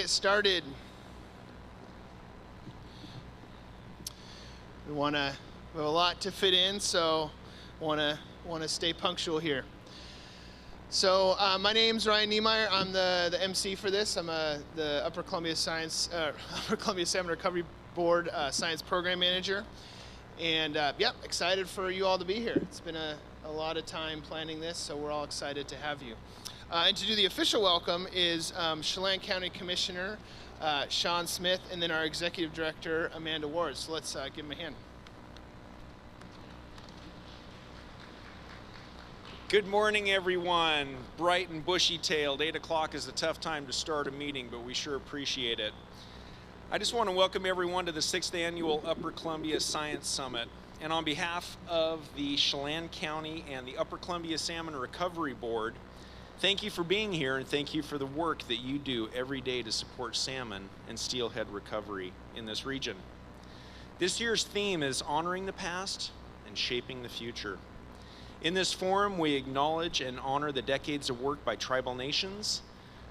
Get started. We have a lot to fit in, so want to stay punctual here. So my name's Ryan Niemeyer. I'm the MC for this. I'm the Upper Columbia Salmon Recovery Board Science Program Manager, and excited for you all to be here. It's been a lot of time planning this, so we're all excited to have you. And to do the official welcome is Chelan County Commissioner Shon Smith, and then our Executive Director Amanda Ward. So let's give them a hand. Good morning, everyone. Bright and bushy-tailed. 8 o'clock is a tough time to start a meeting, but we sure appreciate it. I just want to welcome everyone to the 6th Annual Upper Columbia Science Summit. And on behalf of the Chelan County and the Upper Columbia Salmon Recovery Board, thank you for being here, and thank you for the work that you do every day to support salmon and steelhead recovery in this region. This year's theme is honoring the past and shaping the future. In this forum, we acknowledge and honor the decades of work by tribal nations,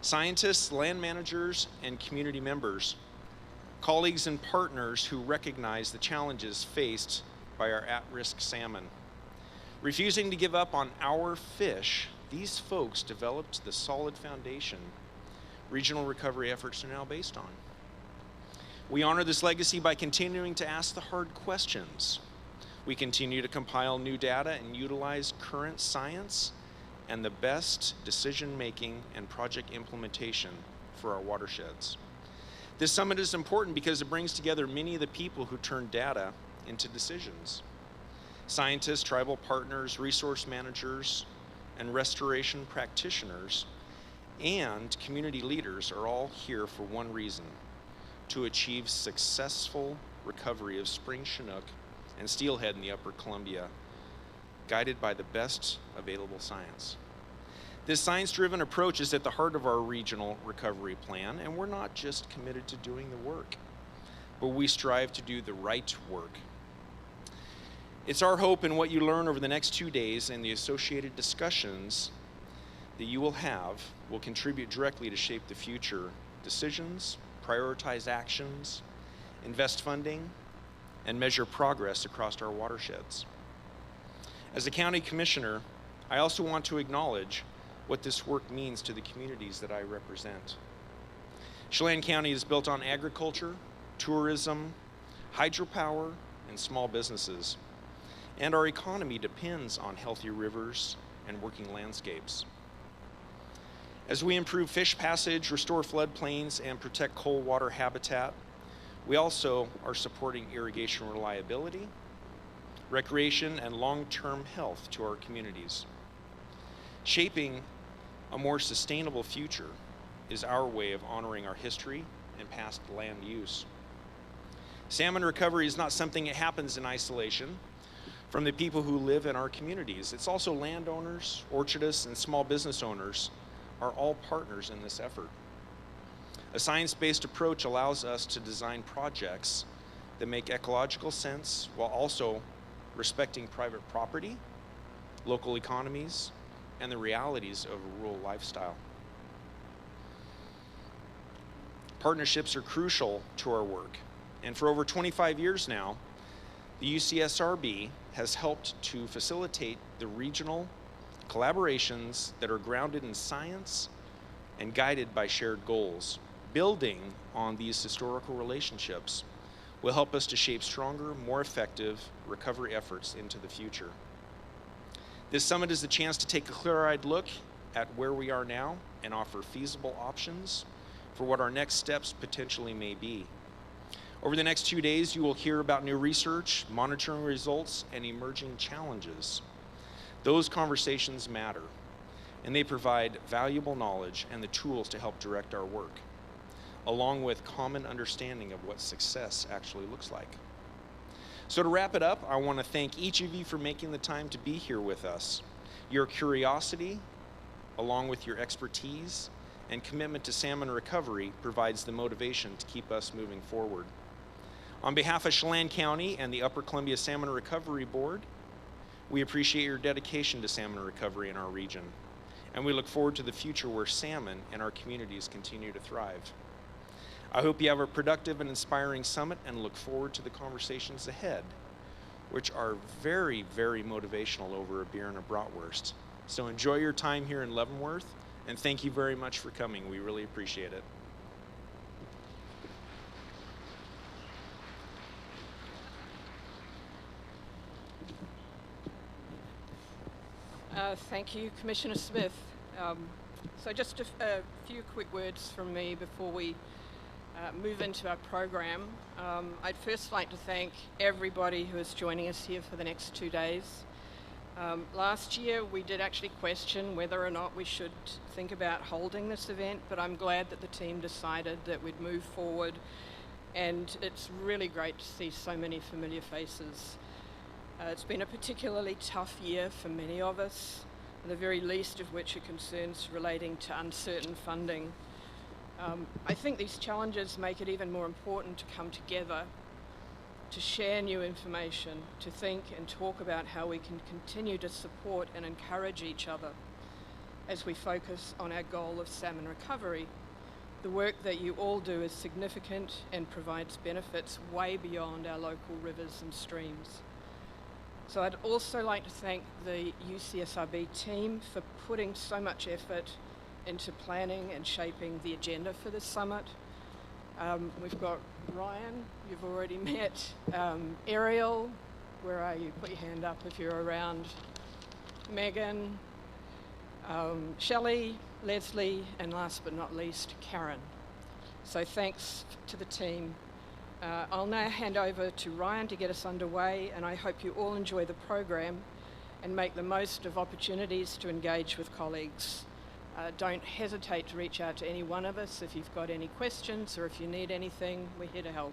scientists, land managers, and community members, colleagues and partners who recognize the challenges faced by our at-risk salmon. Refusing to give up on our fish, these folks developed the solid foundation regional recovery efforts are now based on. We honor this legacy by continuing to ask the hard questions. We continue to compile new data and utilize current science and the best decision-making and project implementation for our watersheds. This summit is important because it brings together many of the people who turn data into decisions. Scientists, tribal partners, resource managers, and restoration practitioners and community leaders are all here for one reason: to achieve successful recovery of spring Chinook and steelhead in the Upper Columbia, guided by the best available science. This science-driven approach is at the heart of our regional recovery plan, and we're not just committed to doing the work, but we strive to do the right work. It's our hope in what you learn over the next 2 days and the associated discussions that you will have will contribute directly to shape the future decisions, prioritize actions, invest funding, and measure progress across our watersheds. As a county commissioner, I also want to acknowledge what this work means to the communities that I represent. Chelan County is built on agriculture, tourism, hydropower, and small businesses. And our economy depends on healthy rivers and working landscapes. As we improve fish passage, restore floodplains, and protect cold water habitat, we also are supporting irrigation reliability, recreation, and long-term health to our communities. Shaping a more sustainable future is our way of honoring our history and past land use. Salmon recovery is not something that happens in isolation from the people who live in our communities. It's also landowners, orchardists, and small business owners are all partners in this effort. A science-based approach allows us to design projects that make ecological sense while also respecting private property, local economies, and the realities of a rural lifestyle. Partnerships are crucial to our work, and for over 25 years now, the UCSRB has helped to facilitate the regional collaborations that are grounded in science and guided by shared goals. Building on these historical relationships will help us to shape stronger, more effective recovery efforts into the future. This summit is a chance to take a clear-eyed look at where we are now and offer feasible options for what our next steps potentially may be. Over the next 2 days, you will hear about new research, monitoring results, and emerging challenges. Those conversations matter, and they provide valuable knowledge and the tools to help direct our work, along with common understanding of what success actually looks like. So to wrap it up, I want to thank each of you for making the time to be here with us. Your curiosity, along with your expertise and commitment to salmon recovery, provides the motivation to keep us moving forward. On behalf of Chelan County and the Upper Columbia Salmon Recovery Board, we appreciate your dedication to salmon recovery in our region, and we look forward to the future where salmon and our communities continue to thrive. I hope you have a productive and inspiring summit and look forward to the conversations ahead, which are very, very motivational over a beer and a bratwurst. So enjoy your time here in Leavenworth, and thank you very much for coming. We really appreciate it. Thank you, Commissioner Smith. So just a few quick words from me before we move into our program. I'd first like to thank everybody who is joining us here for the next 2 days. Last year we did actually question whether or not we should think about holding this event, but I'm glad that the team decided that we'd move forward, and it's really great to see so many familiar faces. It's been a particularly tough year for many of us, the very least of which are concerns relating to uncertain funding. I think these challenges make it even more important to come together, to share new information, to think and talk about how we can continue to support and encourage each other as we focus on our goal of salmon recovery. The work that you all do is significant and provides benefits way beyond our local rivers and streams. So I'd also like to thank the UCSRB team for putting so much effort into planning and shaping the agenda for this summit. We've got Ryan, you've already met, Ariel, where are you? Put your hand up if you're around. Megan, Shelley, Leslie, and last but not least, Karen. So thanks to the team. I'll now hand over to Ryan to get us underway, and I hope you all enjoy the program and make the most of opportunities to engage with colleagues. Don't hesitate to reach out to any one of us if you've got any questions or if you need anything. We're here to help.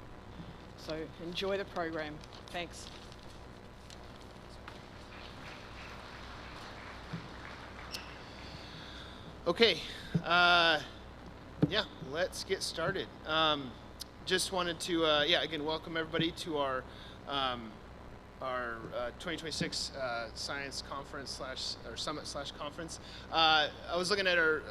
So enjoy the program. Thanks. Okay, yeah, let's get started. Just wanted to, again, welcome everybody to our 2026 science conference or summit conference. I was looking at our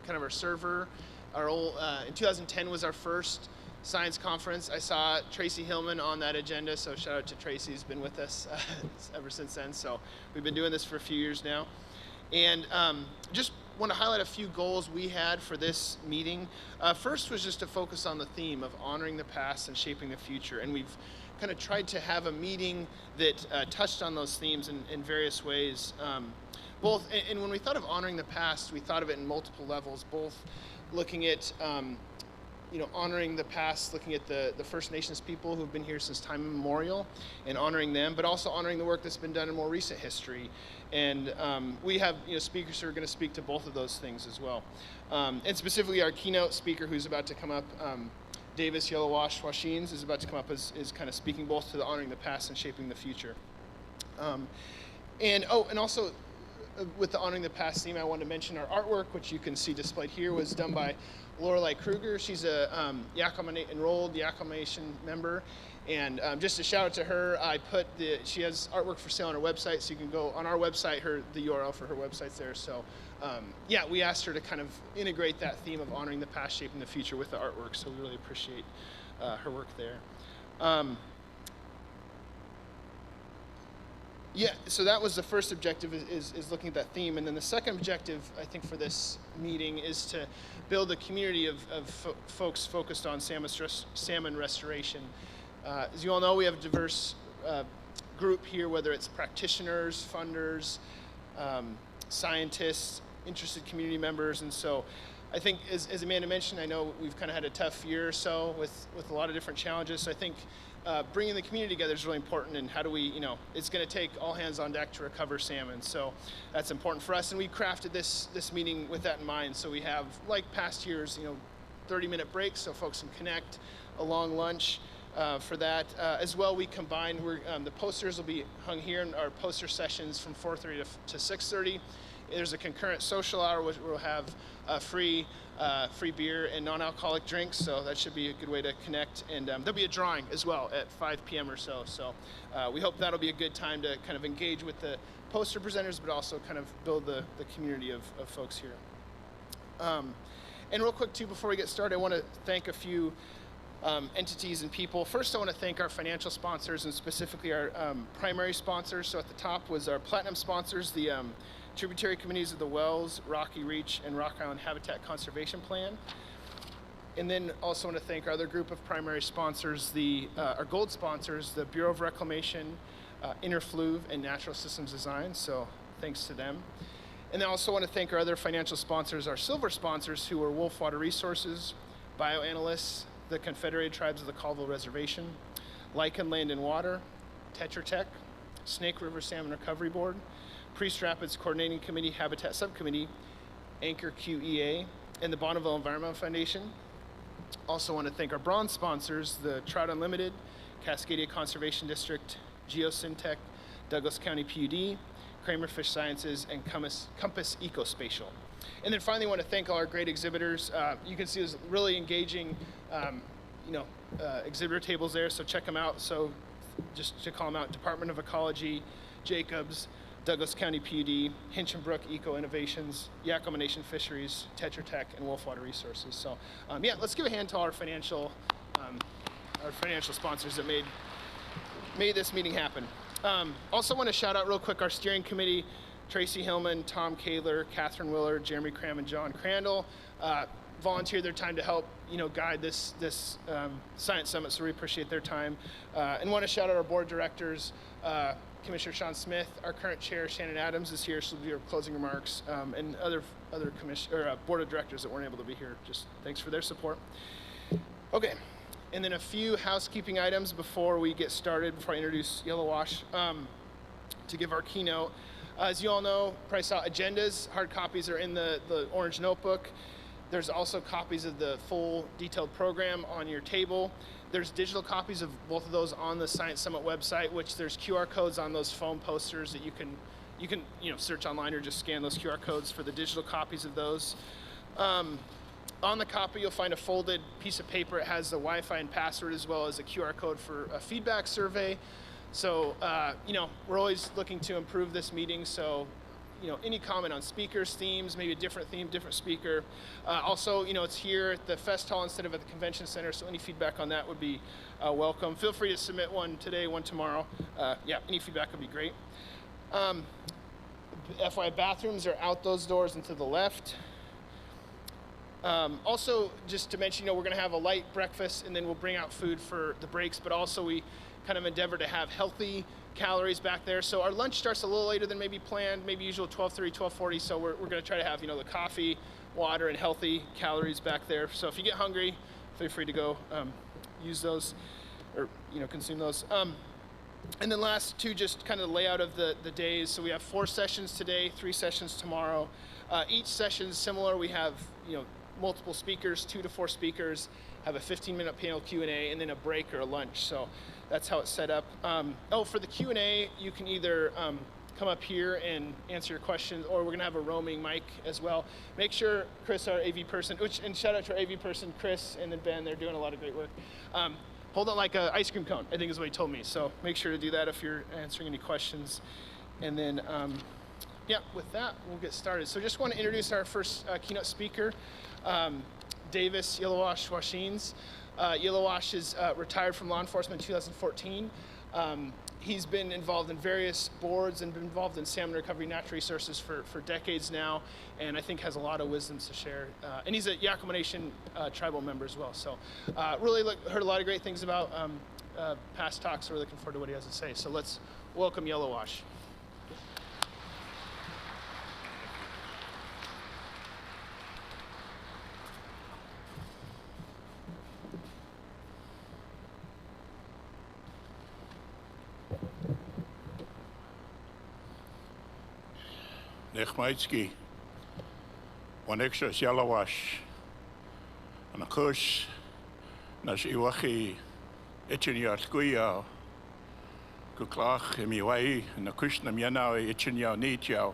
kind of our server. Our old in 2010 was our first science conference. I saw Tracy Hillman on that agenda, so shout out to Tracy, who's been with us ever since then. So we've been doing this for a few years now, and just want to highlight a few goals we had for this meeting. First was just to focus on the theme of honoring the past and shaping the future, and we've kind of tried to have a meeting that touched on those themes in various ways. Both, and when we thought of honoring the past, we thought of it in multiple levels, both looking at honoring the past, looking at the First Nations people who've been here since time immemorial and honoring them, but also honoring the work that's been done in more recent history. And we have speakers who are going to speak to both of those things as well. And specifically our keynote speaker who's about to come up, Davis Yellowash Washines, is about to come up is kind of speaking both to the honoring the past and shaping the future. And also with the honoring the past theme, I wanted to mention our artwork, which you can see displayed here, was done by Lorelei Kruger. She's a Yakama enrolled Yakama Nation member. And just a shout out to her, she has artwork for sale on her website, so you can go on our website, the URL for her website's there. So we asked her to kind of integrate that theme of honoring the past, shaping the future with the artwork, so we really appreciate her work there. So that was the first objective, is looking at that theme. And then the second objective, I think, for this meeting is to build a community of folks focused on salmon restoration. As you all know, we have a diverse group here, whether it's practitioners, funders, scientists, interested community members. And so I think, as Amanda mentioned, I know we've kind of had a tough year or so with a lot of different challenges. So I think bringing the community together is really important, and how do we, it's going to take all hands on deck to recover salmon. So that's important for us, and we crafted this meeting with that in mind. So we have, like past years, 30-minute breaks so folks can connect, a long lunch for that. As well, we combined, the posters will be hung here in our poster sessions from 4:30 to 6:30. There's a concurrent social hour, which we'll have free beer and non-alcoholic drinks, so that should be a good way to connect. And there'll be a drawing as well at 5 p.m. or so. So we hope that'll be a good time to kind of engage with the poster presenters, but also kind of build the community of folks here. And real quick too, before we get started, I want to thank a few entities and people. First, I want to thank our financial sponsors, and specifically our primary sponsors. So at the top was our platinum sponsors, the tributary communities of the Wells, Rocky Reach, and Rock Island Habitat Conservation Plan. And then also want to thank our other group of primary sponsors, our gold sponsors, the Bureau of Reclamation, Interfluve, and Natural Systems Design. So thanks to them. And then I also want to thank our other financial sponsors, our silver sponsors, who are Wolf Water Resources, Bioanalysts, the Confederated Tribes of the Colville Reservation, Lichen Land and Water, Tetra Tech, Snake River Salmon Recovery Board, Priest Rapids Coordinating Committee Habitat Subcommittee, Anchor QEA, and the Bonneville Environmental Foundation. Also want to thank our bronze sponsors, the Trout Unlimited, Cascadia Conservation District, Geosyntech, Douglas County PUD, Kramer Fish Sciences, and Compass Ecospatial. And then finally, I want to thank all our great exhibitors. You can see there's really engaging, exhibitor tables there, so check them out. So just to call them out, Department of Ecology, Jacobs, Douglas County PUD, Hinchinbrook Eco Innovations, Yakama Nation Fisheries, Tetra Tech, and Wolf Water Resources. So yeah, let's give a hand to our financial sponsors that made this meeting happen. Also want to shout out real quick our steering committee, Tracy Hillman, Tom Kaler, Catherine Willard, Jeremy Cram, and John Crandall, volunteered their time to help guide this Science Summit, so we appreciate their time. And want to shout out our board of directors, Commissioner Shon Smith, our current chair, Shannon Adams, is here. She'll do her closing remarks, and other board of directors that weren't able to be here. Just thanks for their support. Okay, and then a few housekeeping items before we get started, before I introduce Yellowash, to give our keynote. As you all know, price out agendas, hard copies are in the orange notebook. There's also copies of the full detailed program on your table. There's digital copies of both of those on the Science Summit website, which there's QR codes on those foam posters that you can search online or just scan those QR codes for the digital copies of those. On the copy, you'll find a folded piece of paper. It has the Wi-Fi and password, as well as a QR code for a feedback survey. So, we're always looking to improve this meeting. So, any comment on speakers, themes, maybe a different theme, different speaker. Also, it's here at the Fest Hall instead of at the Convention Center, so any feedback on that would be welcome. Feel free to submit one today, one tomorrow. Yeah, any feedback would be great. FYI, bathrooms are out those doors and to the left. Also, just to mention, we're going to have a light breakfast, and then we'll bring out food for the breaks, but also we kind of endeavor to have healthy calories back there. So our lunch starts a little later than maybe planned, maybe usual 12:30, 12:40. So we're going to try to have, the coffee, water, and healthy calories back there. So if you get hungry, feel free to go use those or, consume those. And then last two, just kind of the layout of the days. So we have 4 sessions today, 3 sessions tomorrow. Each session is similar. We have, multiple speakers, 2 to 4 speakers, have a 15-minute panel Q&A, and then a break or a lunch. So that's how it's set up. For the Q&A, you can either come up here and answer your questions, or we're going to have a roaming mic as well. Make sure Chris, our AV person, and shout out to our AV person, Chris, and then Ben, they're doing a lot of great work. Hold it like an ice cream cone, I think is what he told me. So make sure to do that if you're answering any questions. And then, with that, we'll get started. So just want to introduce our first keynote speaker, Davis Yellowash Washines. Yellowash is retired from law enforcement in 2014. He's been involved in various boards and been involved in salmon recovery natural resources for decades now, and I think has a lot of wisdoms to share. And he's a Yakama Nation tribal member as well. So really heard a lot of great things about past talks, so we're looking forward to what he has to say. So let's welcome Yellowash. Nechmaitski, one extra Yellowash, and a kush, nas iwachi, etchinyat guya, kuklach, emiwai, and a kush namiana, etchinyao nitjao,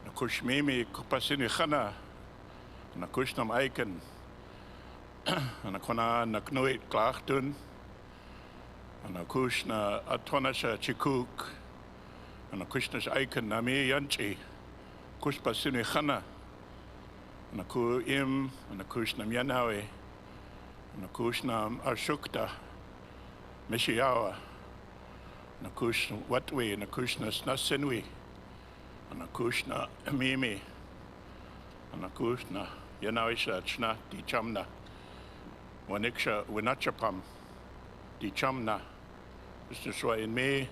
a kush mimi, kupasini khana, and a kush nam aiken, and a kona naknuit klachtun, and a kush na atwanasha chikuk, and a kushnas aiken nami yanchi, kushpa sini khana, naku im, nakush nam yanawe, nakush nam ashukta, mishiawa, nakush watwe, nakush na snasinwi, nakush na mimi, nakush na yanawisha chna di chamna, waniksha winachapam, di chamna, Mr. in me,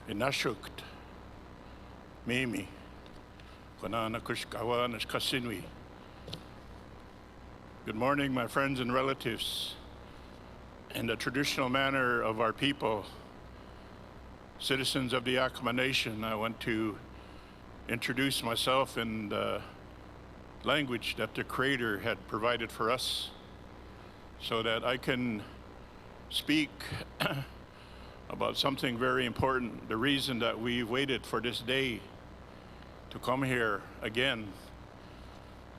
inashukt, mimi. Good morning, my friends and relatives. In the traditional manner of our people, citizens of the Yakama Nation, I want to introduce myself in the language that the Creator had provided for us so that I can speak about something very important, the reason that we waited for this day to come here again.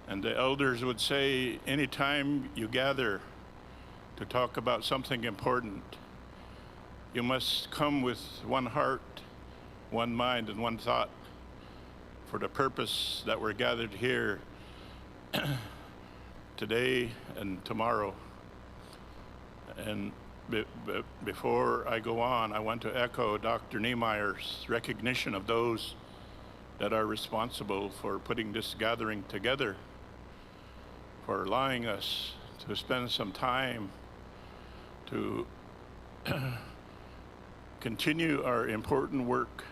And the elders would say, anytime you gather to talk about something important, you must come with one heart, one mind, and one thought for the purpose that we're gathered here today and tomorrow. And before I go on, I want to echo Dr. Niemeyer's recognition of those that are responsible for putting this gathering together, for allowing us to spend some time to continue our important work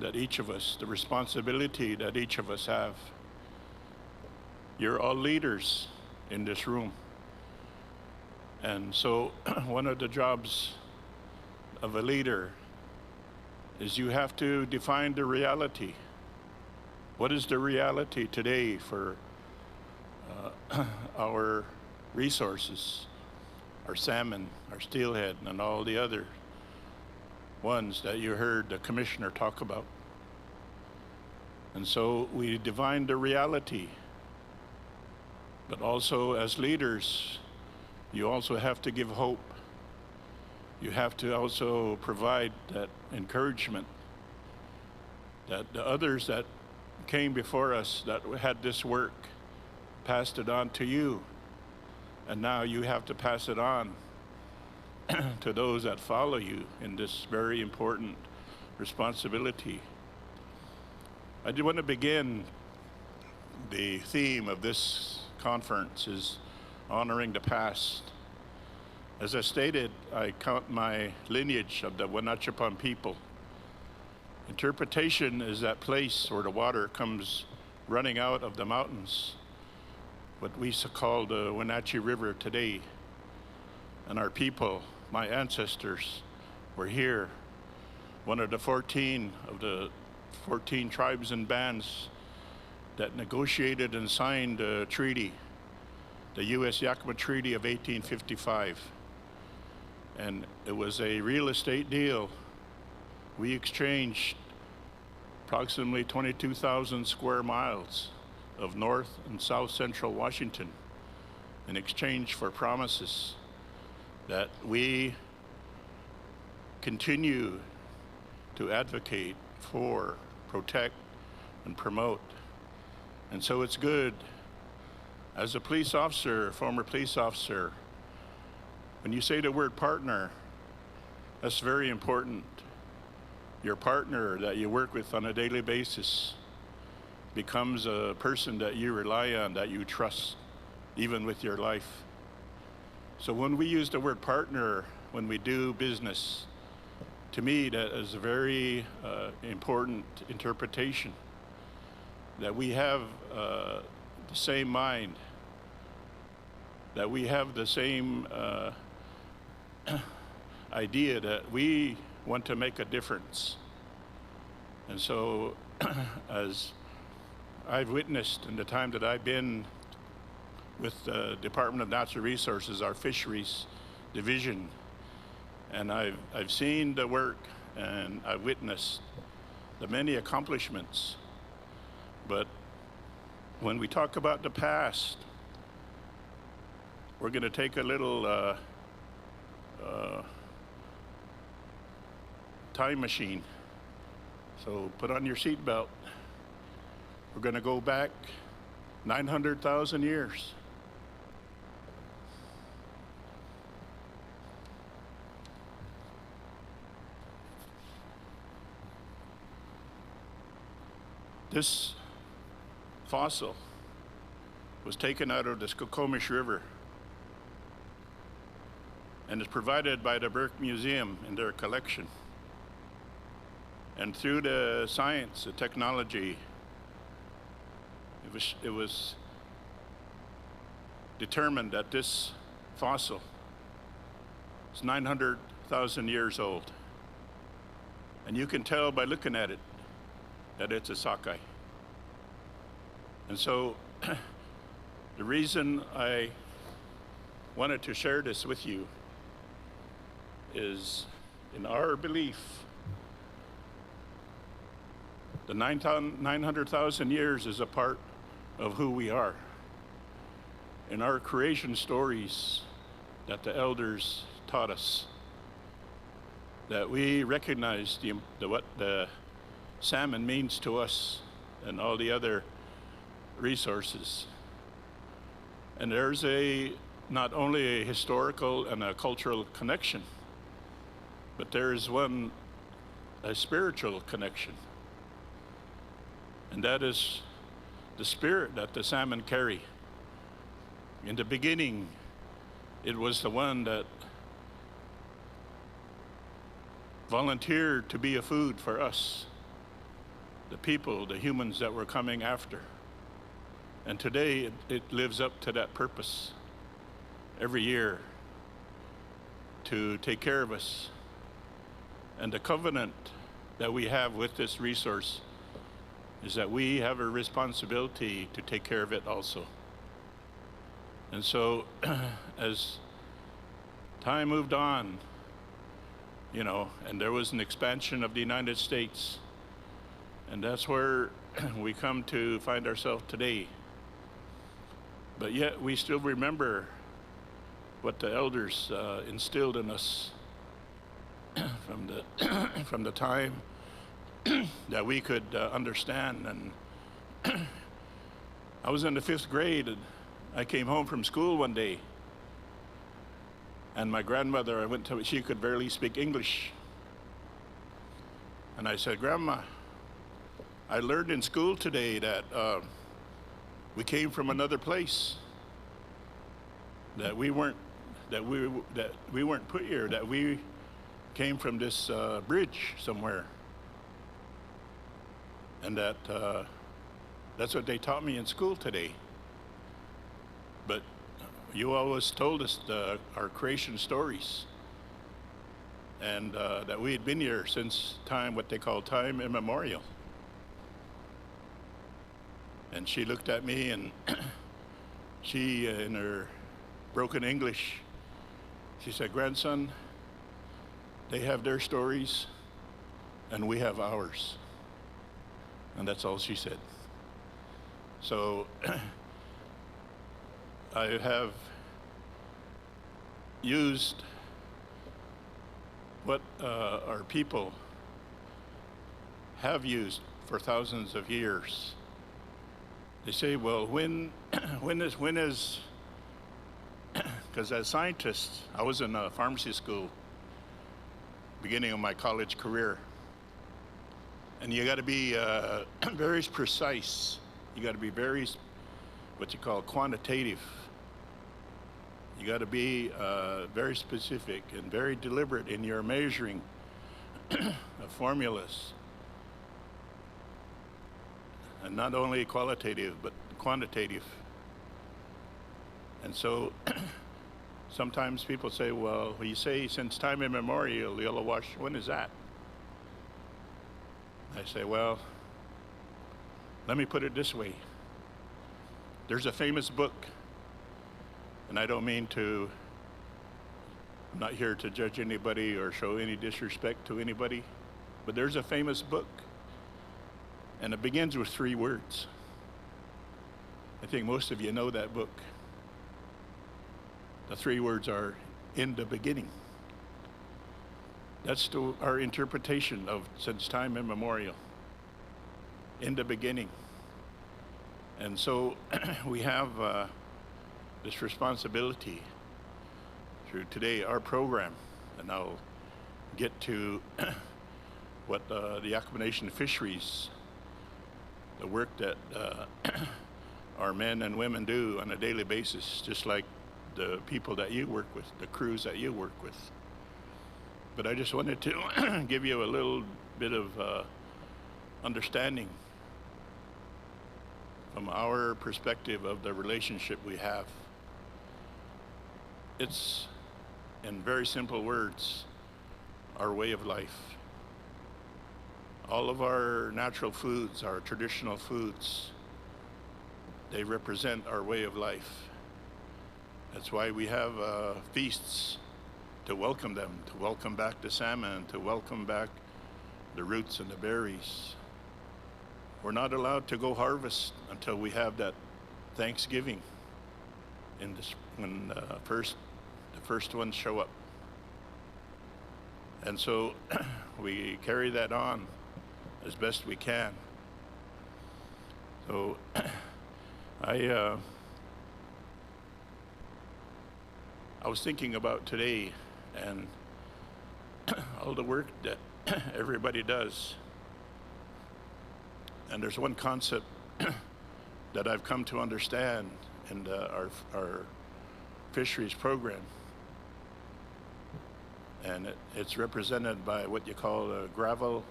that each of us, the responsibility that each of us have. You're all leaders in this room. And so one of the jobs of a leader is you have to define the reality. What is the reality today for our resources, our salmon, our steelhead, and all the other ones that you heard the commissioner talk about? And so we define the reality, but also as leaders, you also have to give hope. You have to also provide that encouragement that the others that came before us that had this work passed it on to you. And now you have to pass it on to those that follow you in this very important responsibility. I do want to begin. The theme of this conference is honoring the past. As I stated, I count my lineage of the Wenatchee people. Interpretation is that place where the water comes running out of the mountains, what we call the Wenatchee River today. And our people, my ancestors, were here. One of the 14 tribes and bands that negotiated and signed a treaty, the U.S. Yakama Treaty of 1855. And it was a real estate deal. We exchanged approximately 22,000 square miles of north and south central Washington in exchange for promises that we continue to advocate for, protect, and promote. And so it's good. As a police officer, former police officer, when you say the word partner, that's very important. Your partner that you work with on a daily basis becomes a person that you rely on, that you trust, even with your life. So when we use the word partner, when we do business, to me that is a very important interpretation, that we have the same mind, that we have the same idea that we want to make a difference. And so as I've witnessed in the time that I've been with the Department of Natural Resources, our fisheries division, and I've seen the work and I've witnessed the many accomplishments. But when we talk about the past, we're going to take a little time machine. So put on your seatbelt. We're going to go back 900,000 years. This fossil was taken out of the Skokomish River and is provided by the Burke Museum in their collection. And through the science, the technology, it was determined that this fossil is 900,000 years old. And you can tell by looking at it that it's a sockeye. And so the reason I wanted to share this with you is, in our belief, the 900,000 years is a part of who we are. In our creation stories that the elders taught us, that we recognize what the salmon means to us and all the other resources. And there's not only a historical and a cultural connection, but there is a spiritual connection. And that is the spirit that the salmon carry. In the beginning, it was the one that volunteered to be a food for us, the people, the humans that were coming after. And today, it lives up to that purpose every year to take care of us. And the covenant that we have with this resource is that we have a responsibility to take care of it also. And so, as time moved on, and there was an expansion of the United States, and that's where we come to find ourselves today. But yet we still remember what the elders instilled in us from the time that we could understand. And I was in the 5th grade, and I came home from school one day, and my grandmother, she could barely speak English. And I said, "Grandma, I learned in school today that we came from another place, that we weren't put here, that we came from this bridge somewhere, and that's what they taught me in school today. But you always told us our creation stories, and that we had been here since time, what they call time immemorial." And she looked at me, and she, in her broken English, she said, "Grandson, they have their stories, and we have ours." And that's all she said. So I have used what our people have used for thousands of years. They say, well, when is, because as scientists, I was in a pharmacy school, beginning of my college career, and you got to be very precise. You got to be very, what you call, quantitative. You got to be very specific and very deliberate in your measuring of formulas. And not only qualitative, but quantitative. And so sometimes people say, well, you say since time immemorial, Yellowash, when is that? I say, well, let me put it this way. There's a famous book, and I don't mean to, I'm not here to judge anybody or show any disrespect to anybody, but there's a famous book, and it begins with 3 words. I think most of you know that book. The 3 words are, "in the beginning." That's our interpretation of since time immemorial. In the beginning. And so we have this responsibility through today, our program, and I'll get to what the Yakama Nation Fisheries, the work that our men and women do on a daily basis, just like the people that you work with, the crews that you work with. But I just wanted to give you a little bit of understanding from our perspective of the relationship we have. It's, in very simple words, our way of life. All of our natural foods, our traditional foods, they represent our way of life. That's why we have feasts to welcome them, to welcome back the salmon, to welcome back the roots and the berries. We're not allowed to go harvest until we have that Thanksgiving in this, when the first ones show up. And so we carry that on as best we can. So I was thinking about today and all the work that everybody does. And there's one concept that I've come to understand in our fisheries program. And it's represented by what you call gravel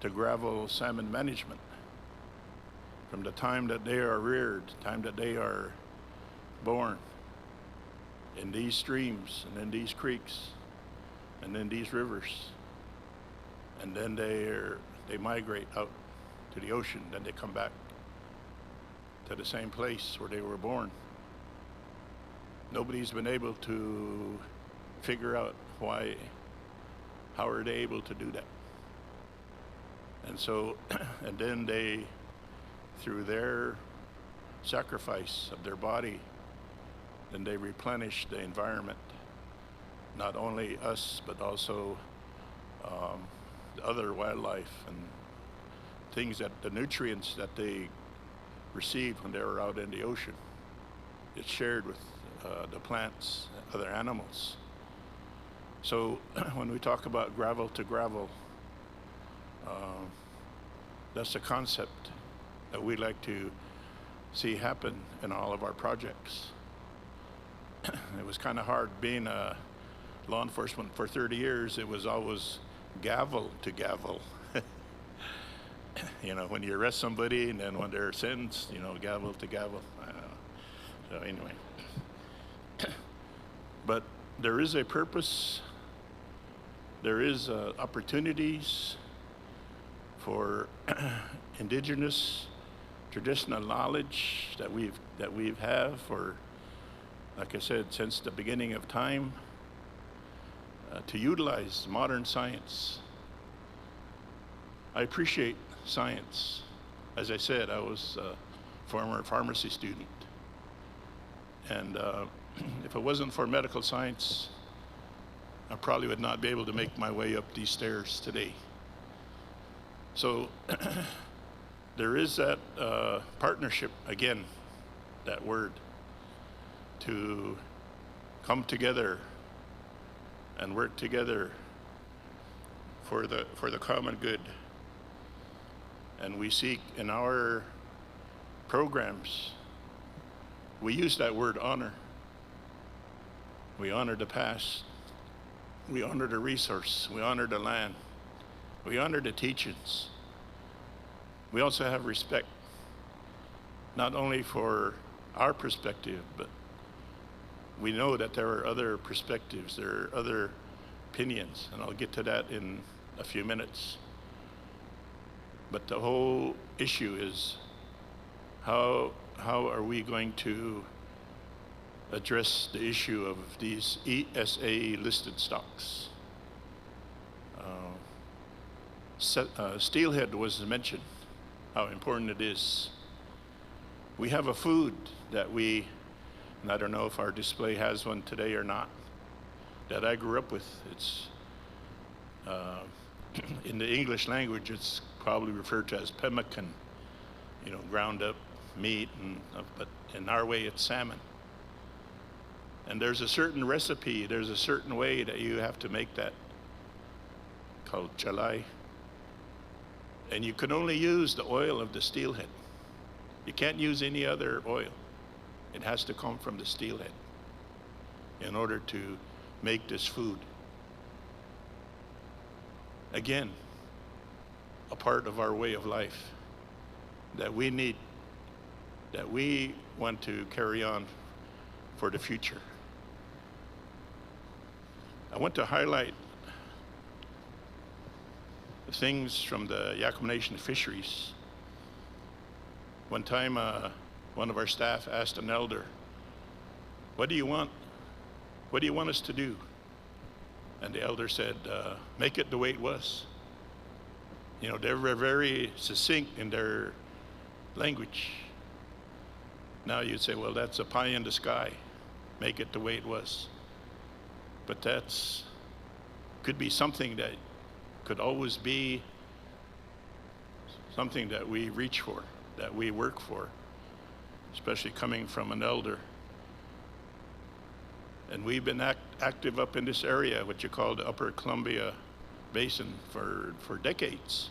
to gravel salmon management. From the time that they are reared, time that they are born, in these streams and in these creeks and in these rivers, and then they migrate out to the ocean, then they come back to the same place where they were born. Nobody's been able to figure out how are they able to do that. And so, and then they, through their sacrifice of their body, then they replenish the environment, not only us, but also the other wildlife and things, that the nutrients that they received when they were out in the ocean. It's shared with the plants, other animals. So when we talk about gravel to gravel, that's a concept that we like to see happen in all of our projects. It was kind of hard being a law enforcement for 30 years. It was always gavel to gavel. You know, when you arrest somebody and then when they're sentenced, you know, gavel to gavel. So anyway. But there is a purpose. There is opportunities for indigenous traditional knowledge that we've have for, like I said, since the beginning of time, to utilize modern science. I appreciate science. As I said, I was a former pharmacy student. And if it wasn't for medical science, I probably would not be able to make my way up these stairs today. So there is that partnership, again, that word, to come together and work together for the common good. And we seek in our programs, we use that word honor. We honor the past. We honor the resource. We honor the land. We honor the teachings. We also have respect, not only for our perspective, but we know that there are other perspectives, there are other opinions, and I'll get to that in a few minutes. But the whole issue is how are we going to address the issue of these ESA listed stocks? Steelhead was mentioned, how important it is. We have a food that and I don't know if our display has one today or not, that I grew up with. It's in the English language, it's probably referred to as pemmican, you know, ground up meat, but in our way it's salmon. And there's a certain recipe, there's a certain way that you have to make that, called chalai. And you can only use the oil of the steelhead. You can't use any other oil. It has to come from the steelhead in order to make this food. Again, a part of our way of life that we need, that we want to carry on for the future. I want to highlight the things from the Yakama Nation fisheries. One time, one of our staff asked an elder, "What do you want? What do you want us to do?" And the elder said, "Make it the way it was." You know, they were very succinct in their language. Now you'd say, well, that's a pie in the sky. Make it the way it was. But that's could be something that could always be something that we reach for, that we work for, especially coming from an elder. And we've been active up in this area, what you call the Upper Columbia Basin, for decades,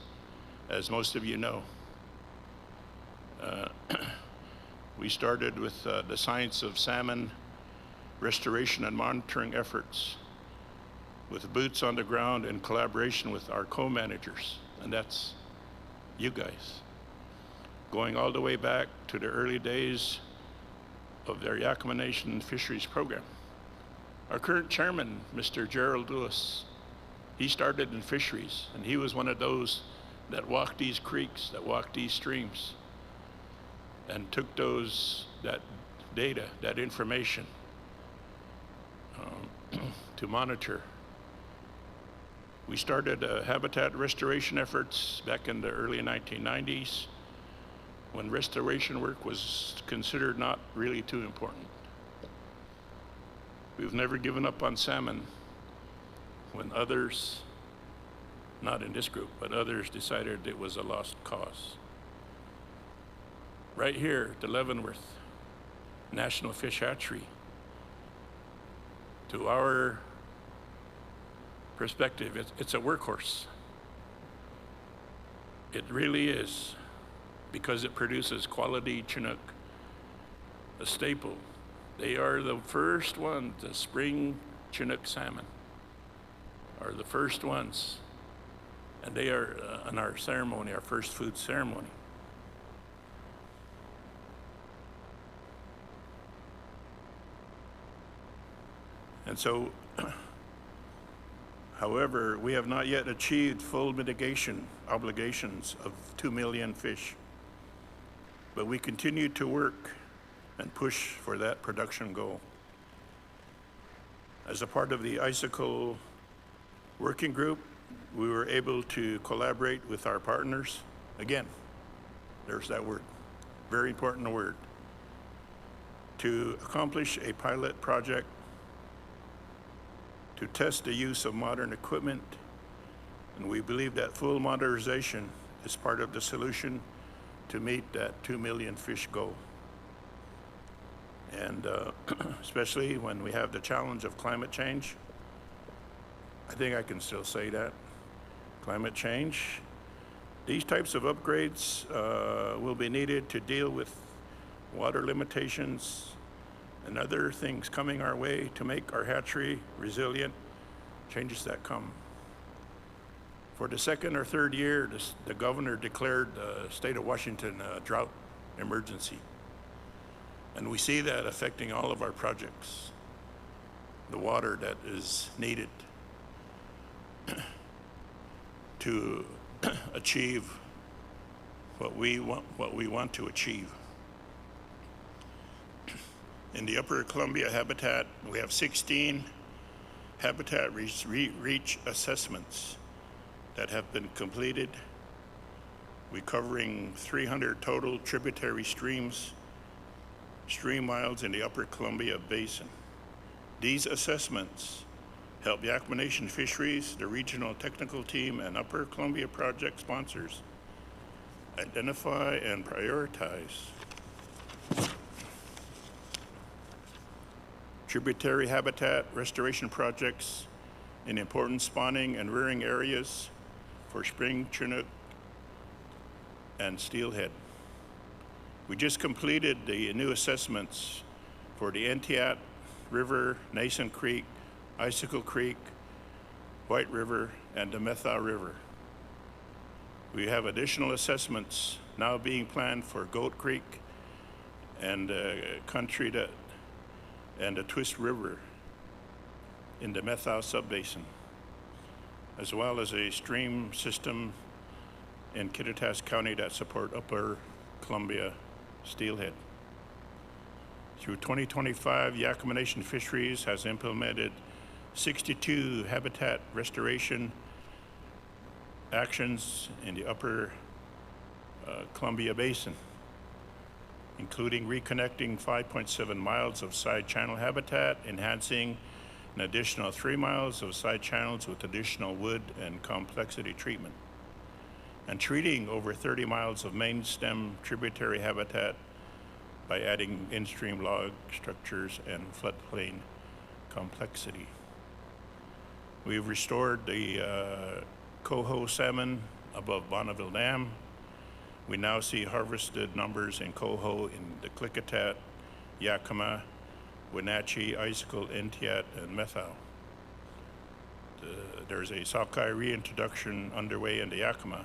as most of you know. We started with the science of salmon restoration and monitoring efforts with boots on the ground in collaboration with our co-managers, and that's you guys. Going all the way back to the early days of their Yakama Nation fisheries program. Our current chairman, Mr. Gerald Lewis, he started in fisheries, and he was one of those that walked these creeks, that walked these streams, and took that data, that information, to monitor. We started habitat restoration efforts back in the early 1990s, when restoration work was considered not really too important. We've never given up on salmon when others, not in this group, but others decided it was a lost cause. Right here at the Leavenworth National Fish Hatchery, to our perspective, it's a workhorse. It really is, because it produces quality Chinook, a staple. They are the first ones, the spring Chinook salmon are the first ones, and they are on our ceremony, our first food ceremony. And so, however, we have not yet achieved full mitigation obligations of 2 million fish, but we continue to work and push for that production goal. As a part of the Icicle Working Group, we were able to collaborate with our partners. Again, there's that word, very important word, to accomplish a pilot project to test the use of modern equipment, and we believe that full modernization is part of the solution to meet that 2 million fish goal. And especially when we have the challenge of climate change, I think I can still say that, climate change, these types of upgrades will be needed to deal with water limitations and other things coming our way to make our hatchery resilient, changes that come. For the second or third year, the governor declared the state of Washington a drought emergency. And we see that affecting all of our projects, the water that is needed to achieve what we want to achieve. In the Upper Columbia habitat, we have 16 habitat reach assessments that have been completed. We're covering 300 total tributary streams, stream miles in the Upper Columbia Basin. These assessments help Yakama Nation Fisheries, the regional technical team, and Upper Columbia project sponsors identify and prioritize tributary habitat restoration projects in important spawning and rearing areas for spring Chinook and steelhead. We just completed the new assessments for the Entiat River, Nason Creek, Icicle Creek, White River, and the Methow River. We have additional assessments now being planned for Goat Creek and Country and the Twist River in the Methow Subbasin, as well as a stream system in Kittitas County that support Upper Columbia steelhead. Through 2025, Yakama Nation Fisheries has implemented 62 habitat restoration actions in the Upper Columbia Basin, including reconnecting 5.7 miles of side channel habitat, enhancing an additional 3 miles of side channels with additional wood and complexity treatment, and treating over 30 miles of main stem tributary habitat by adding in-stream log structures and floodplain complexity. We've restored the coho salmon above Bonneville Dam. We now see harvested numbers in coho in the Klickitat, Yakama, Wenatchee, Icicle, Entiat, and Methow. There's a sockeye reintroduction underway in the Yakama.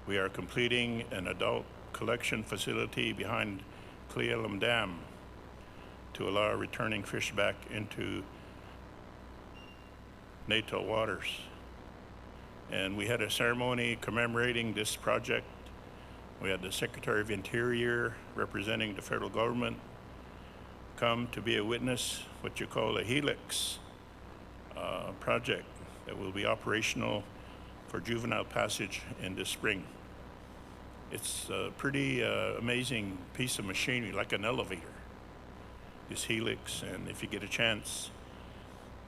We are completing an adult collection facility behind Cle Elum Dam to allow returning fish back into natal waters. And we had a ceremony commemorating this project. We had the Secretary of Interior representing the federal government come to be a witness, what you call a helix project that will be operational for juvenile passage in the spring. It's a pretty amazing piece of machinery, like an elevator, this helix, and if you get a chance,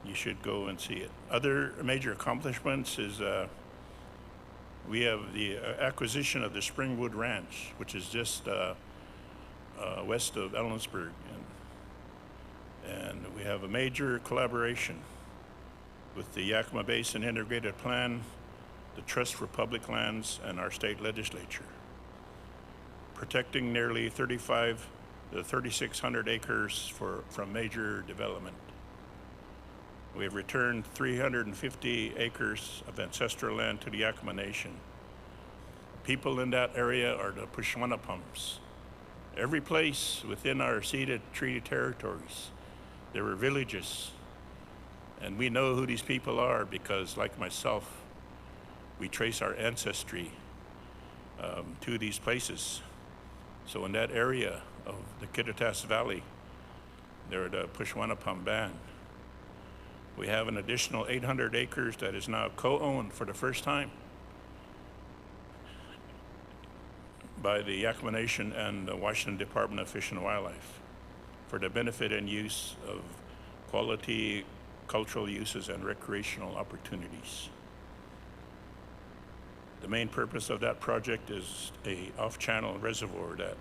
you should go and see it. Other major accomplishments is we have the acquisition of the Springwood Ranch, which is just west of Ellensburg. And we have a major collaboration with the Yakama Basin Integrated Plan, the Trust for Public Lands, and our state legislature, protecting nearly 3,600 acres from major development. We have returned 350 acres of ancestral land to the Yakama Nation. People in that area are the Pushwanapums. Every place within our ceded treaty territories, there were villages. And we know who these people are because, like myself, we trace our ancestry to these places. So in that area of the Kittitas Valley, they're the Pushwanapum band. We have an additional 800 acres that is now co-owned for the first time by the Yakama Nation and the Washington Department of Fish and Wildlife for the benefit and use of quality cultural uses and recreational opportunities. The main purpose of that project is a off-channel reservoir that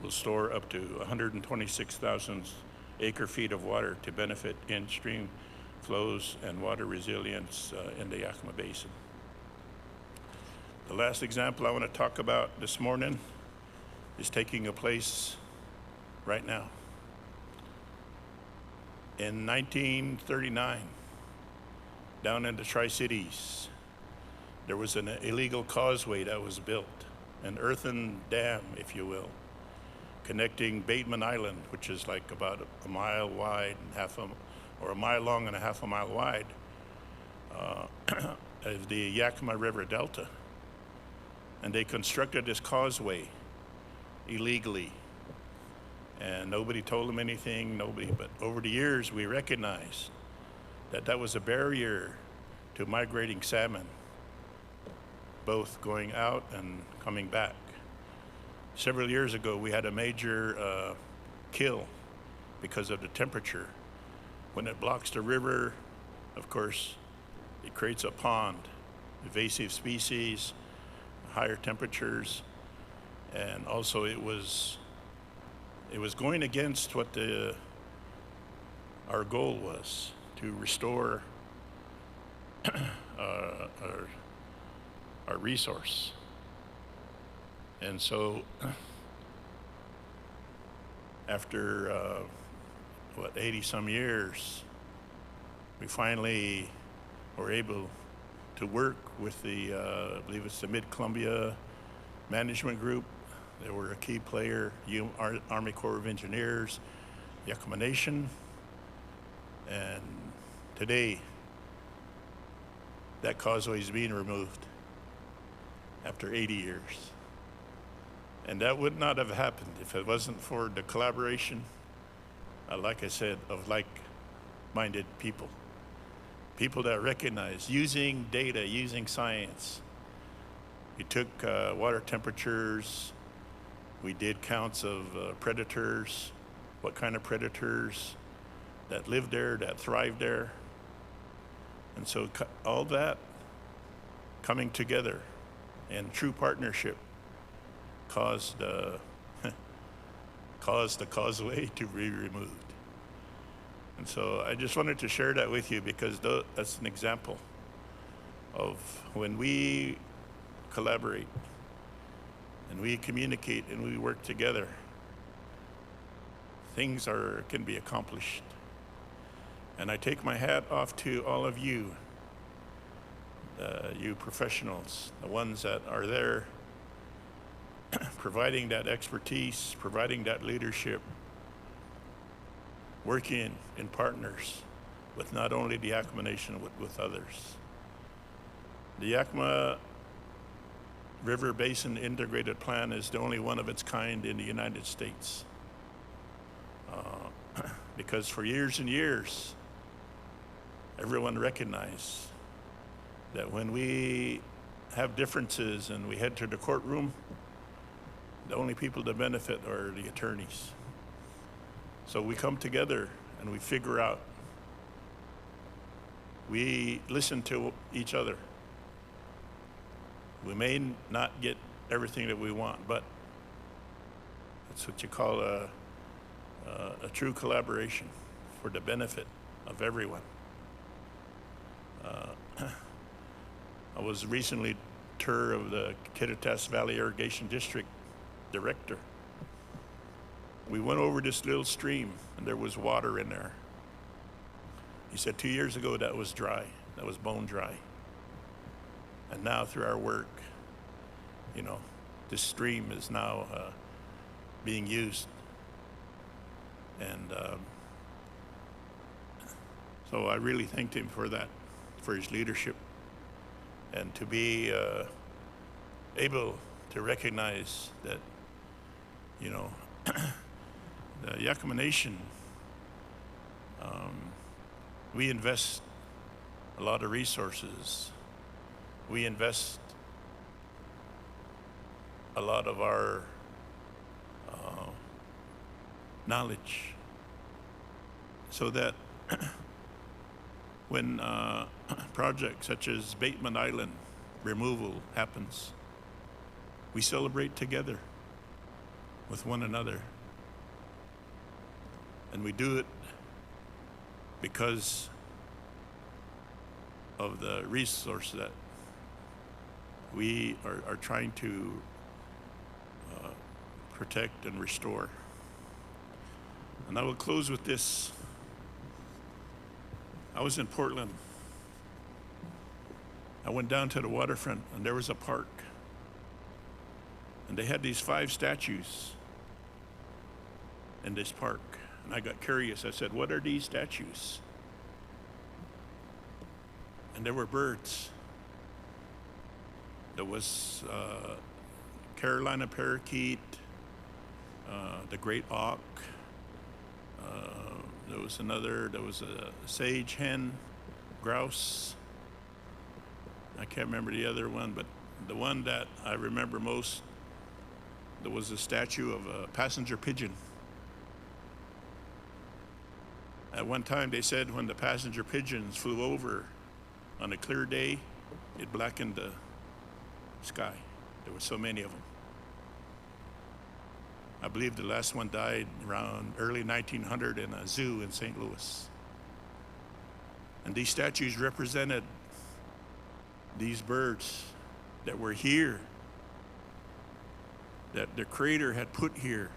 will store up to 126,000 acre-feet of water to benefit in-stream flows and water resilience in the Yakama Basin. The last example I want to talk about this morning is taking place right now. In 1939, down in the Tri-Cities, there was an illegal causeway that was built, an earthen dam, if you will, connecting Bateman Island, which is like about a mile wide and or a mile long and a half a mile wide, of the Yakama River Delta. And they constructed this causeway illegally. And nobody told them anything, but over the years we recognized that that was a barrier to migrating salmon, both going out and coming back. Several years ago, we had a major kill because of the temperature. When it blocks the river, of course, it creates a pond, invasive species, higher temperatures, and also it was going against what the our goal was to restore our resource. And so after 80 some years, we finally were able to work with the, I believe it's the Mid-Columbia Management Group. They were a key player, Army Corps of Engineers, Yakama Nation, and today that causeway is being removed after 80 years. And that would not have happened if it wasn't for the collaboration, like I said, of like-minded people. People that recognize using data, using science. We took water temperatures, we did counts of predators, what kind of predators that live there, that thrive there. And so all that coming together in true partnership caused the causeway to be removed. And so I just wanted to share that with you because that's an example of when we collaborate and we communicate and we work together, things can be accomplished. And I take my hat off to all of you, you professionals, the ones that are there providing that expertise, providing that leadership, working in partners with not only the Yakama Nation, but with others. The Yakama River Basin Integrated Plan is the only one of its kind in the United States. Because for years and years, everyone recognized that when we have differences and we head to the courtroom, the only people that benefit are the attorneys. So we come together and we figure out. We listen to each other. We may not get everything that we want, but that's what you call a true collaboration for the benefit of everyone. I was recently tour of the Kittitas Valley Irrigation District director. We went over this little stream and there was water in there. He said 2 years ago that was dry, that was bone dry. And now through our work, this stream is now being used. And so I really thanked him for that, for his leadership, and to be able to recognize that, the Yakama Nation, we invest a lot of resources. We invest a lot of our knowledge so that when projects such as Bateman Island removal happens, we celebrate together with one another. And we do it because of the resource that we are trying to protect and restore. And I will close with this. I was in Portland. I went down to the waterfront and there was a park. And they had these 5 statues in this park. And I got curious. I said, what are these statues? And there were birds. There was Carolina parakeet, the great auk. There was a sage hen, grouse. I can't remember the other one, but the one that I remember most, there was a statue of a passenger pigeon. At one time they said when the passenger pigeons flew over on a clear day, it blackened the sky. There were so many of them. I believe the last one died around early 1900 in a zoo in St. Louis. And these statues represented these birds that were here, that the Creator had put here,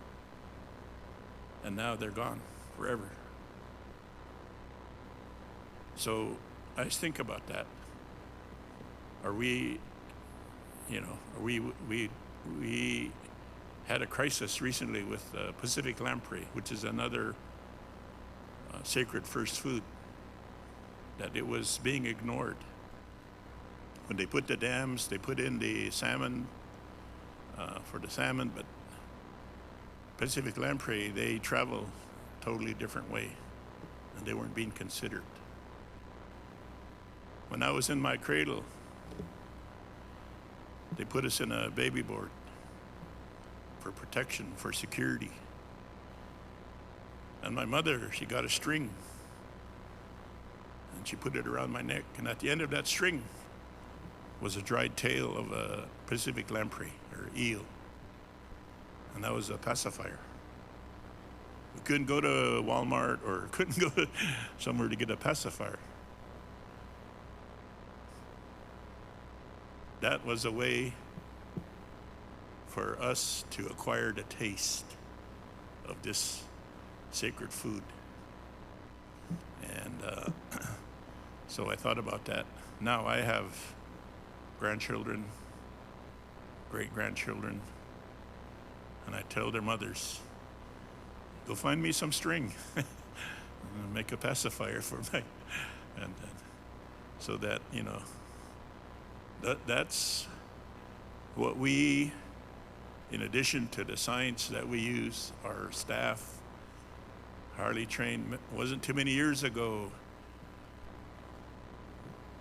and now they're gone forever. So I just think about that. Are we, we had a crisis recently with Pacific lamprey, which is another sacred first food, that it was being ignored. When they put the dams, they put in the salmon for the salmon, but Pacific lamprey, they travel a totally different way, and they weren't being considered. When I was in my cradle, they put us in a baby board for protection, for security. And my mother, she got a string, and she put it around my neck, and at the end of that string was a dried tail of a Pacific lamprey, or eel. And that was a pacifier. We couldn't go to Walmart or couldn't go to somewhere to get a pacifier. That was a way for us to acquire the taste of this sacred food. And so I thought about that. Now I have grandchildren, great-grandchildren, and I tell their mothers, go find me some string and make a pacifier for me. And so that, that's what we, in addition to the science that we use, our staff, highly trained. Wasn't too many years ago,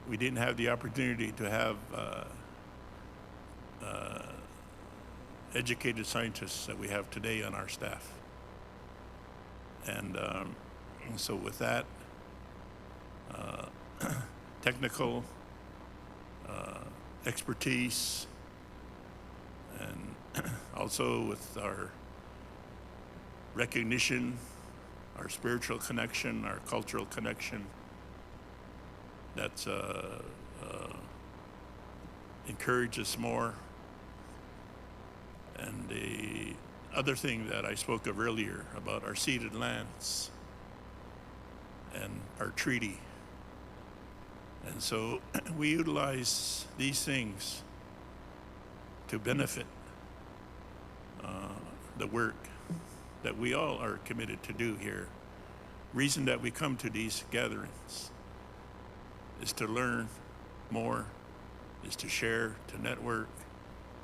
we didn't have the opportunity to have educated scientists that we have today on our staff. And so with that, technical expertise, and also with our recognition, our spiritual connection, our cultural connection, that's encourage us more. And the other thing that I spoke of earlier about our ceded lands and our treaty. And so we utilize these things to benefit the work that we all are committed to do here. Reason that we come to these gatherings is to learn more, is to share, to network,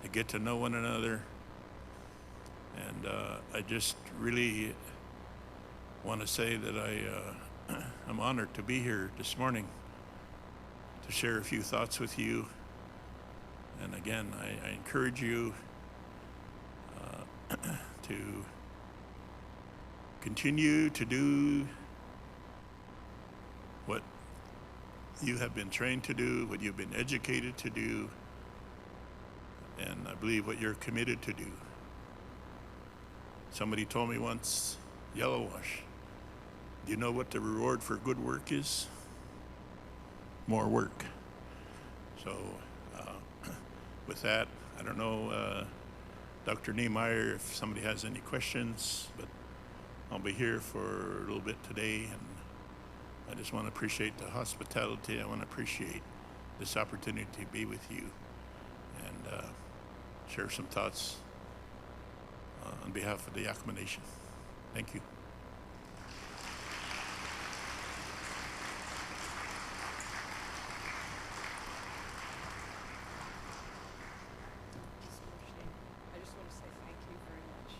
to get to know one another. And I just really want to say that I'm honored to be here this morning to share a few thoughts with you. And again, I encourage you to continue to do what you have been trained to do, what you've been educated to do, and I believe what you're committed to do. Somebody told me once, Yellowash, do you know what the reward for good work is? More work. So with that, I don't know, Dr. Niemeyer, if somebody has any questions, but I'll be here for a little bit today, and I just want to appreciate the hospitality. I want to appreciate this opportunity to be with you and share some thoughts on behalf of the Yakama Nation. Thank you. I just want to say thank you very much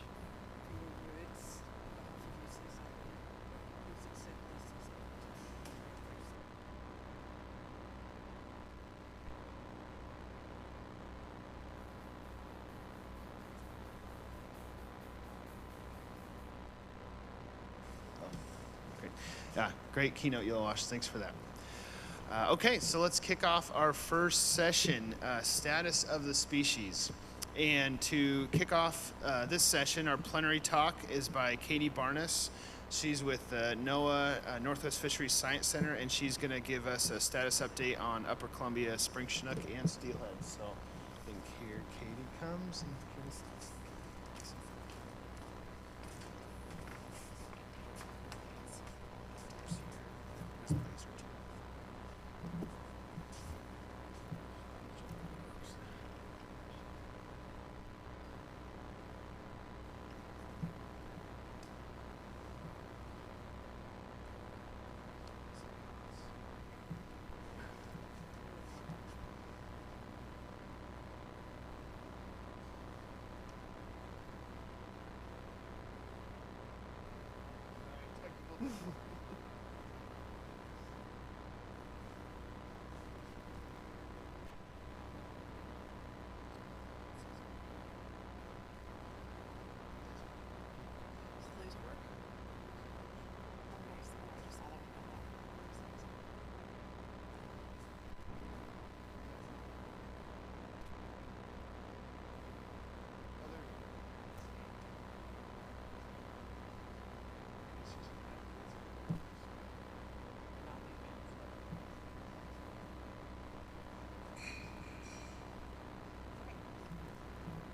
for your words on behalf of Yeah, great keynote, Yellowash. Thanks for that. Okay, so let's kick off our first session, Status of the Species. And to kick off this session, our plenary talk is by Katie Barnas. She's with NOAA, Northwest Fisheries Science Center, and she's going to give us a status update on Upper Columbia spring Chinook and steelhead. So I think here Katie comes and gives us.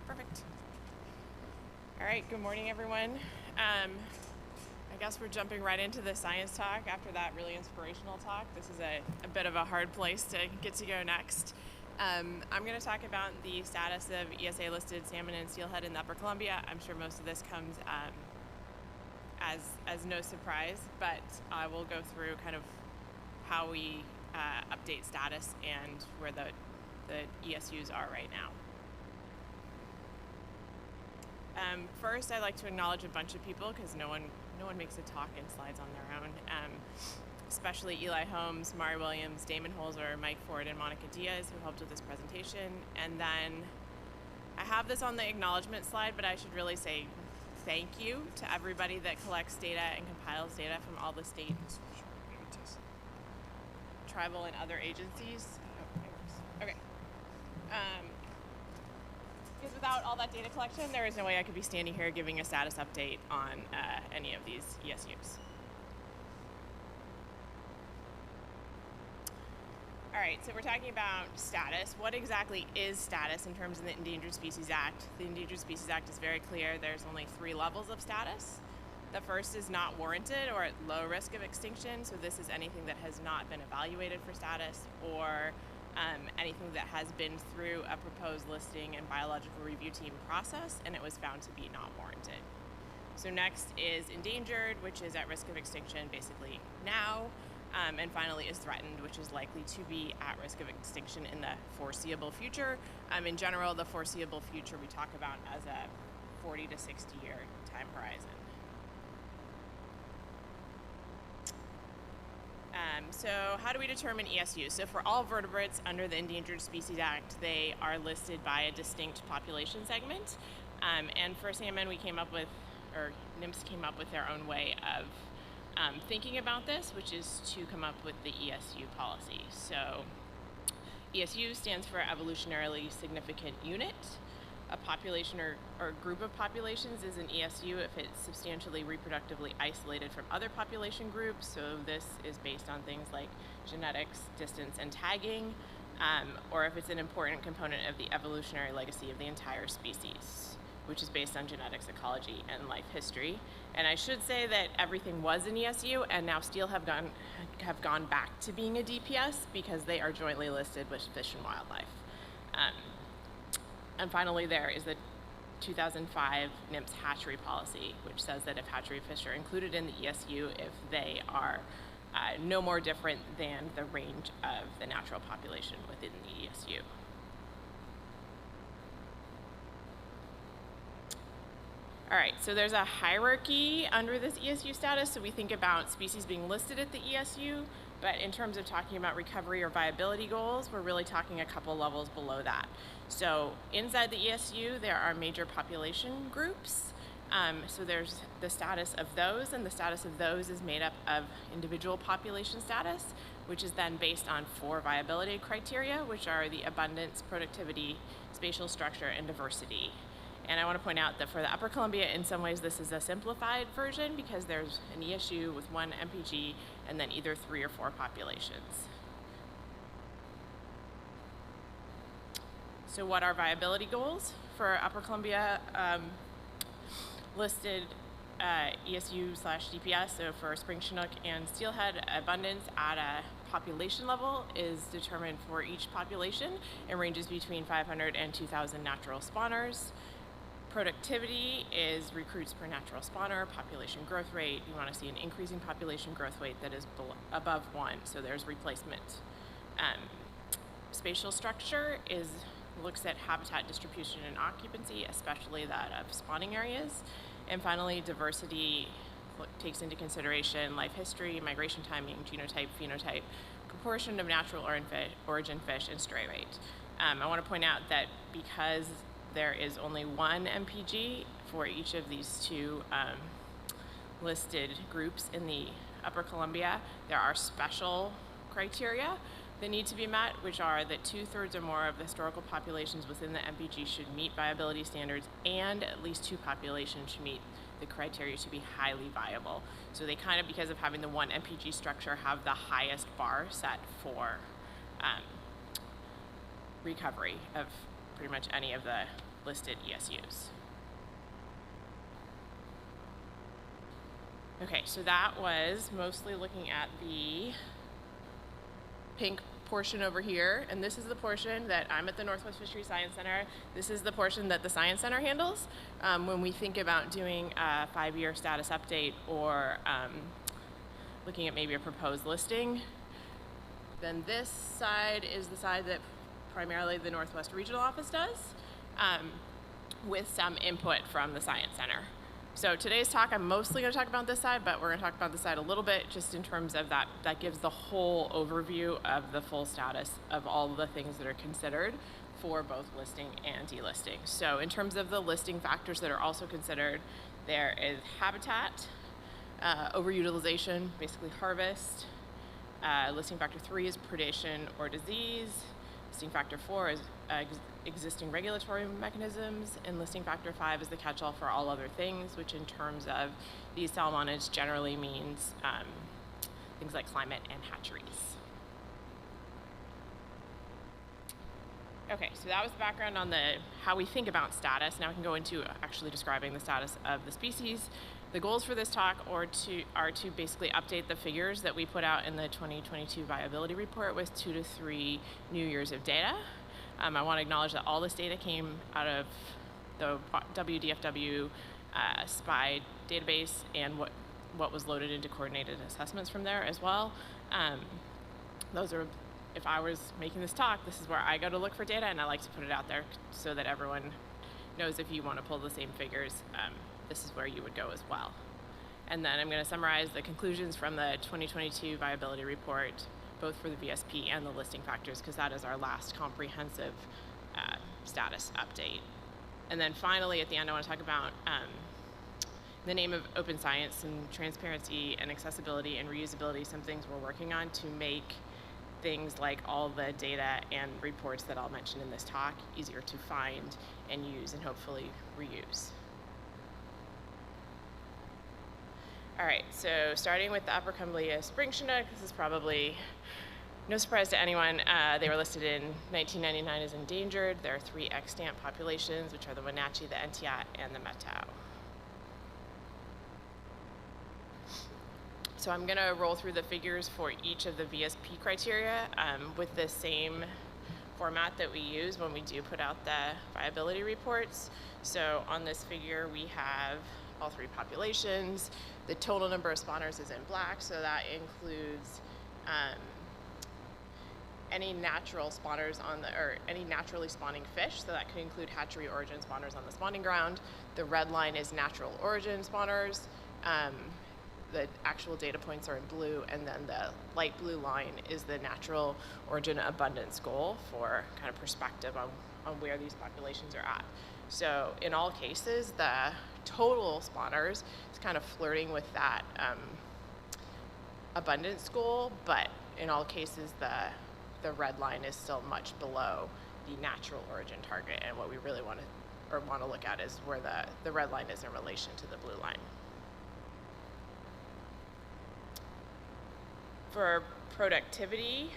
Perfect. All right, good morning, everyone. I guess we're jumping right into the science talk after that really inspirational talk. This is a bit of a hard place to get to go next. I'm going to talk about the status of ESA-listed salmon and steelhead in the Upper Columbia. I'm sure most of this comes as no surprise, but I will go through kind of how we update status and where the ESUs are right now. First, I'd like to acknowledge a bunch of people because no one makes a talk and slides on their own. Especially Eli Holmes, Mari Williams, Damon Holzer, Mike Ford, and Monica Diaz, who helped with this presentation. And then I have this on the acknowledgement slide, but I should really say thank you to everybody that collects data and compiles data from all the state, tribal, and other agencies. Oh, it works. Okay. Because without all that data collection, there is no way I could be standing here giving a status update on any of these ESUs. All right, so we're talking about status. What exactly is status in terms of the Endangered Species Act? The Endangered Species Act is very clear. There's only 3 levels of status. The first is not warranted or at low risk of extinction. So this is anything that has not been evaluated for status or anything that has been through a proposed listing and biological review team process and it was found to be not warranted. So next is endangered, which is at risk of extinction basically now. And finally is threatened, which is likely to be at risk of extinction in the foreseeable future. In general, the foreseeable future we talk about as a 40 to 60 year time horizon. So how do we determine ESU? So for all vertebrates under the Endangered Species Act, they are listed by a distinct population segment. And for salmon, we came up with, or NIMS came up with their own way of thinking about this, which is to come up with the ESU policy. So ESU stands for evolutionarily significant unit. A population or group of populations is an ESU if it's substantially reproductively isolated from other population groups. So this is based on things like genetics, distance, and tagging, or if it's an important component of the evolutionary legacy of the entire species, which is based on genetics, ecology, and life history. And I should say that everything was an ESU, and now steelhead have gone back to being a DPS because they are jointly listed with Fish and Wildlife. And finally, there is the 2005 NIMS hatchery policy, which says that if hatchery fish are included in the ESU, if they are no more different than the range of the natural population within the ESU. All right, so there's a hierarchy under this ESU status. So we think about species being listed at the ESU, but in terms of talking about recovery or viability goals, we're really talking a couple levels below that. So inside the ESU, there are major population groups. So there's the status of those, and the status of those is made up of individual population status, which is then based on 4 viability criteria, which are the abundance, productivity, spatial structure, and diversity. And I want to point out that for the Upper Columbia, in some ways, this is a simplified version because there's an ESU with one MPG and then either 3 or 4 populations. So what are viability goals for Upper Columbia listed ESU/DPS? So for spring Chinook and steelhead, abundance at a population level is determined for each population and ranges between 500 and 2,000 natural spawners. Productivity is recruits per natural spawner. Population growth rate, you want to see an increasing population growth rate that is above 1, so there's replacement. Spatial structure looks at habitat distribution and occupancy, especially that of spawning areas. And finally, diversity takes into consideration life history, migration timing, genotype, phenotype, proportion of natural origin fish, and stray rate. I want to point out that because there is only one MPG for each of these 2 listed groups in the Upper Columbia, there are special criteria that need to be met, which are that 2/3 or more of the historical populations within the MPG should meet viability standards, and at least 2 populations should meet the criteria to be highly viable. So they kind of, because of having the one MPG structure, have the highest bar set for recovery of pretty much any of the listed ESUs. Okay, so that was mostly looking at the pink portion over here, and this is the portion that I'm at the Northwest Fisheries Science Center. This is the portion that the Science Center handles when we think about doing a 5-year status update or looking at maybe a proposed listing. Then this side is the side that primarily the Northwest Regional Office does, with some input from the Science Center. So today's talk, I'm mostly going to talk about this side, but we're going to talk about this side a little bit just in terms of that gives the whole overview of the full status of all the things that are considered for both listing and delisting. So in terms of the listing factors that are also considered, there is habitat, overutilization, basically harvest. Listing factor 3 is predation or disease. Listing factor 4 is existing regulatory mechanisms, and listing factor 5 is the catch-all for all other things, which in terms of these salmonids generally means things like climate and hatcheries. Okay, so that was the background on how we think about status. Now we can go into actually describing the status of the species. The goals for this talk are to basically update the figures that we put out in the 2022 viability report with 2 to 3 new years of data. I want to acknowledge that all this data came out of the WDFW SPY database and what was loaded into coordinated assessments from there as well. Those are, if I was making this talk, this is where I go to look for data, and I like to put it out there so that everyone knows if you want to pull the same figures, this is where you would go as well. And then I'm going to summarize the conclusions from the 2022 viability report, both for the VSP and the listing factors, because that is our last comprehensive status update. And then finally, at the end, I want to talk about in the name of open science and transparency and accessibility and reusability, some things we're working on to make things like all the data and reports that I'll mention in this talk easier to find and use and hopefully reuse. All right, so starting with the Upper Columbia spring Chinook, this is probably no surprise to anyone. They were listed in 1999 as endangered. There are 3 extant populations, which are the Wenatchee, the Entiat, and the Metau. So I'm gonna roll through the figures for each of the VSP criteria with the same format that we use when we do put out the viability reports. So on this figure, we have all 3 populations. The total number of spawners is in black, so that includes any natural spawners or any naturally spawning fish, so that could include hatchery origin spawners on the spawning ground. The red line is natural origin spawners. The actual data points are in blue, and then the light blue line is the natural origin abundance goal for kind of perspective on where these populations are at. So in all cases, the total spawners is kind of flirting with that abundance goal, but in all cases, the red line is still much below the natural origin target and what we really want to or want to look at is where the red line is in relation to the blue line. For productivity,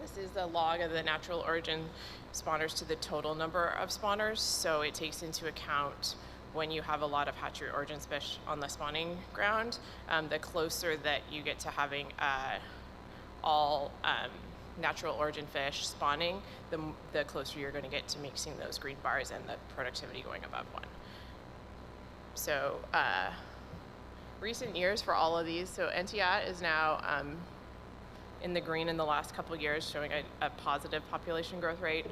this is the log of the natural origin spawners to the total number of spawners. So it takes into account when you have a lot of hatchery origin fish on the spawning ground. The closer that you get to having all natural origin fish spawning, the closer you're going to get to mixing those green bars and the productivity going above 1. So recent years for all of these, so Entiat is now in the green in the last couple of years, showing a positive population growth rate.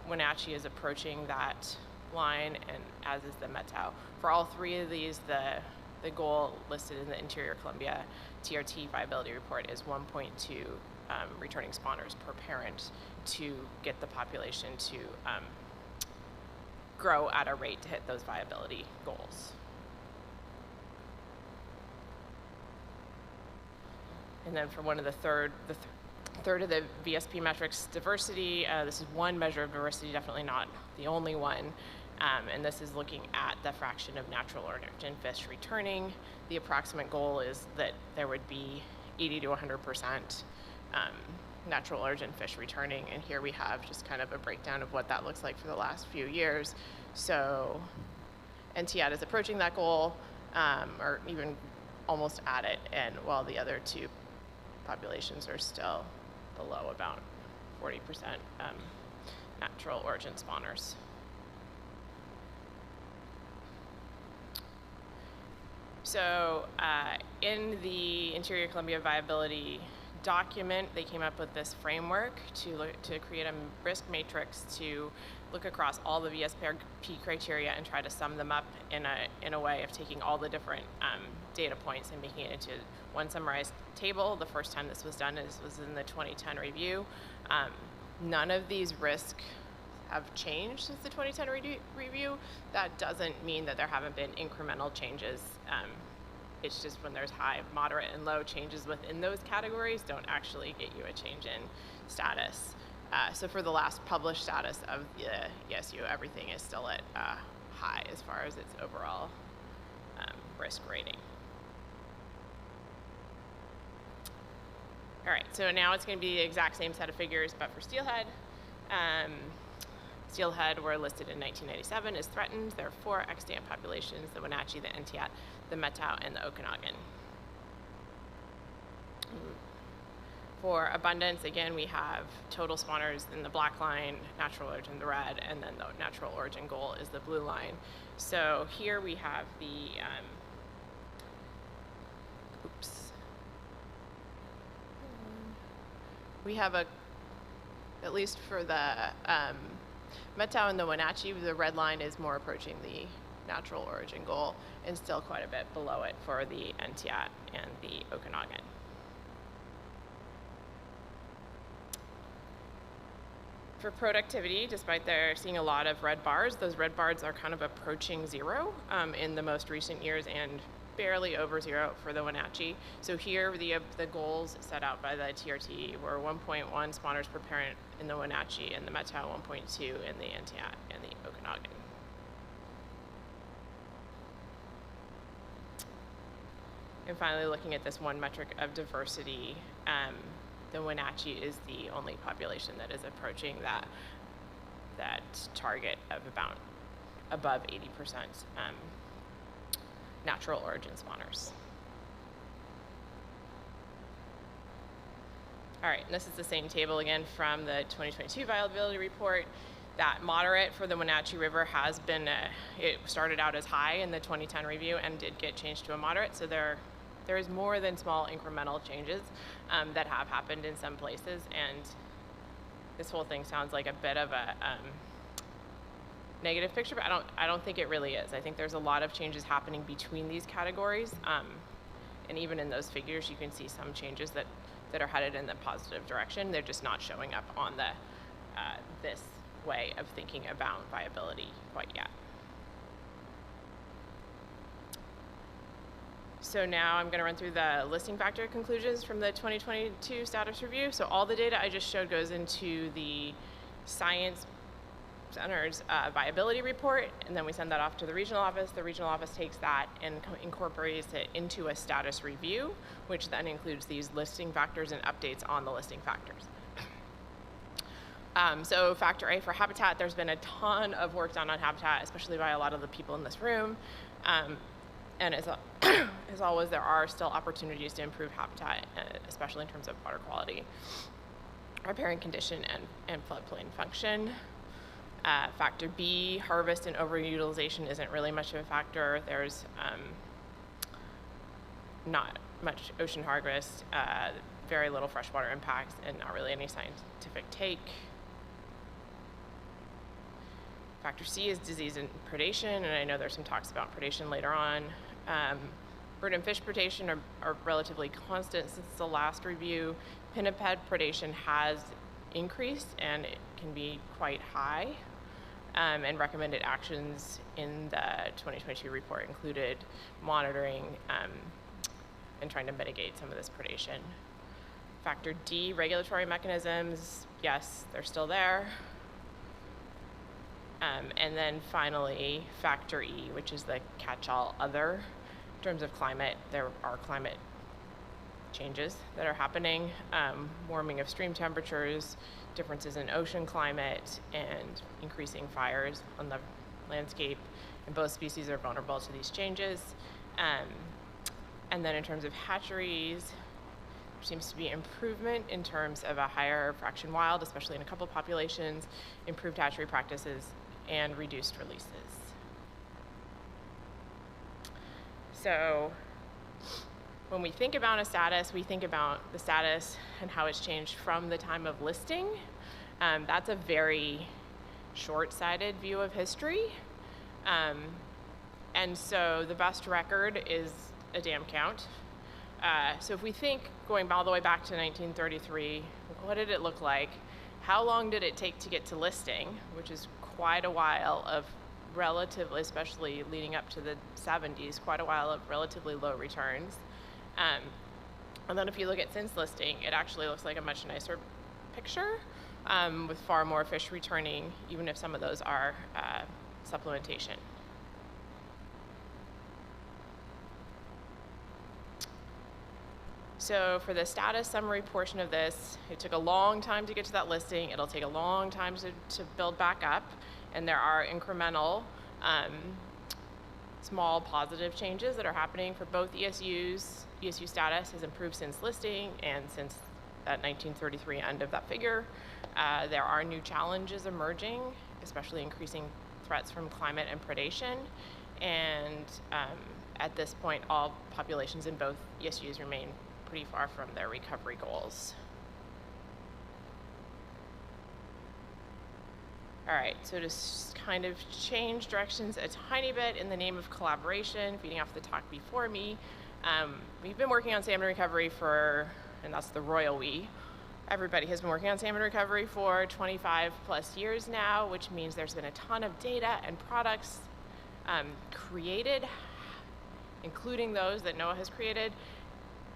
Wenatchee is approaching that line, and as is the Metau. For all three of these, the goal listed in the Interior Columbia TRT viability report is 1.2 returning spawners per parent to get the population to grow at a rate to hit those viability goals. And then for one of the third of the VSP metrics, diversity, this is one measure of diversity, definitely not the only one. And this is looking at the fraction of natural origin fish returning. The approximate goal is that there would be 80 to 100% natural origin fish returning. And here we have just kind of a breakdown of what that looks like for the last few years. So NTAD is approaching that goal, or even almost at it, and while the other two populations are still below about 40% natural origin spawners. So in the Interior Columbia viability document, they came up with this framework to create a risk matrix to look across all the VSP criteria and try to sum them up in a way of taking all the different data points and making it into one summarized table. The first time this was done was in the 2010 review. None of these risks have changed since the 2010 review. That doesn't mean that there haven't been incremental changes. It's just when there's high, moderate, and low, changes within those categories don't actually get you a change in status. So for the last published status of the ESU, everything is still at high as far as its overall risk rating. All right, so now it's going to be the exact same set of figures, but for steelhead. Steelhead were listed in 1997 as threatened. There are 4 extant populations: the Wenatchee, the Entiat, the Metau, and the Okanagan. For abundance, again, we have total spawners in the black line, natural origin the red, and then the natural origin goal is the blue line. So here we have the, we have at least for the Metau and the Wenatchee, the red line is more approaching the natural origin goal and still quite a bit below it for the Entiat and the Okanagan. For productivity, despite they're seeing a lot of red bars, those red bars are kind of approaching 0 in the most recent years and barely over 0 for the Wenatchee. So here the goals set out by the TRT were 1.1 spawners per parent in the Wenatchee and the Metau 1.2 in the Entiat and the Okanagan. And finally, looking at this one metric of diversity, the Wenatchee is the only population that is approaching that target of about above 80% natural origin spawners. All right, and this is the same table again from the 2022 viability report. That moderate for the Wenatchee River has been, it started out as high in the 2010 review and did get changed to a moderate, so there is more than small incremental changes that have happened in some places, and this whole thing sounds like a bit of a negative picture, but I don't think it really is. I think there's a lot of changes happening between these categories, and even in those figures you can see some changes that are headed in the positive direction. They're just not showing up on the this way of thinking about viability quite yet. So now I'm going to run through the listing factor conclusions from the 2022 status review. So all the data I just showed goes into the science center's viability report, and then we send that off to the regional office. The regional office takes that and incorporates it into a status review, which then includes these listing factors and updates on the listing factors. So factor A for habitat, there's been a ton of work done on habitat, especially by a lot of the people in this room. And as always, there are still opportunities to improve habitat, especially in terms of water quality, riparian condition, and floodplain function. Factor B, harvest and overutilization isn't really much of a factor. There's not much ocean harvest, very little freshwater impacts, and not really any scientific take. Factor C is disease and predation, and I know there's some talks about predation later on. Bird and fish predation are relatively constant since the last review. Pinniped predation has increased, and it can be quite high. And recommended actions in the 2022 report included monitoring and trying to mitigate some of this predation. Factor D, regulatory mechanisms, yes, they're still there. And then finally, factor E, which is the catch-all other. In terms of climate, there are climate changes that are happening, warming of stream temperatures, differences in ocean climate, and increasing fires on the landscape, and both species are vulnerable to these changes. And then in terms of hatcheries, there seems to be improvement in terms of a higher fraction wild, especially in a couple populations, improved hatchery practices, and reduced releases. So when we think about a status, we think about the status and how it's changed from the time of listing. That's a very short-sighted view of history. And so the best record is a dam count. So if we think going all the way back to 1933, what did it look like? How long did it take to get to listing, which is quite a while of relatively, especially leading up to the 70s, quite a while of relatively low returns. And then if you look at since listing, it actually looks like a much nicer picture with far more fish returning, even if some of those are supplementation. So for the status summary portion of this, it took a long time to get to that listing. It'll take a long time to build back up. And there are incremental, small positive changes that are happening for both ESUs. ESU status has improved since listing and since that 1933 end of that figure. There are new challenges emerging, especially increasing threats from climate and predation. And at this point, all populations in both ESUs remain pretty far from their recovery goals. All right, so to kind of change directions a tiny bit in the name of collaboration, feeding off the talk before me, we've been working on salmon recovery for, and that's the royal we, everybody has been working on salmon recovery for 25 plus years now, which means there's been a ton of data and products created, including those that NOAA has created.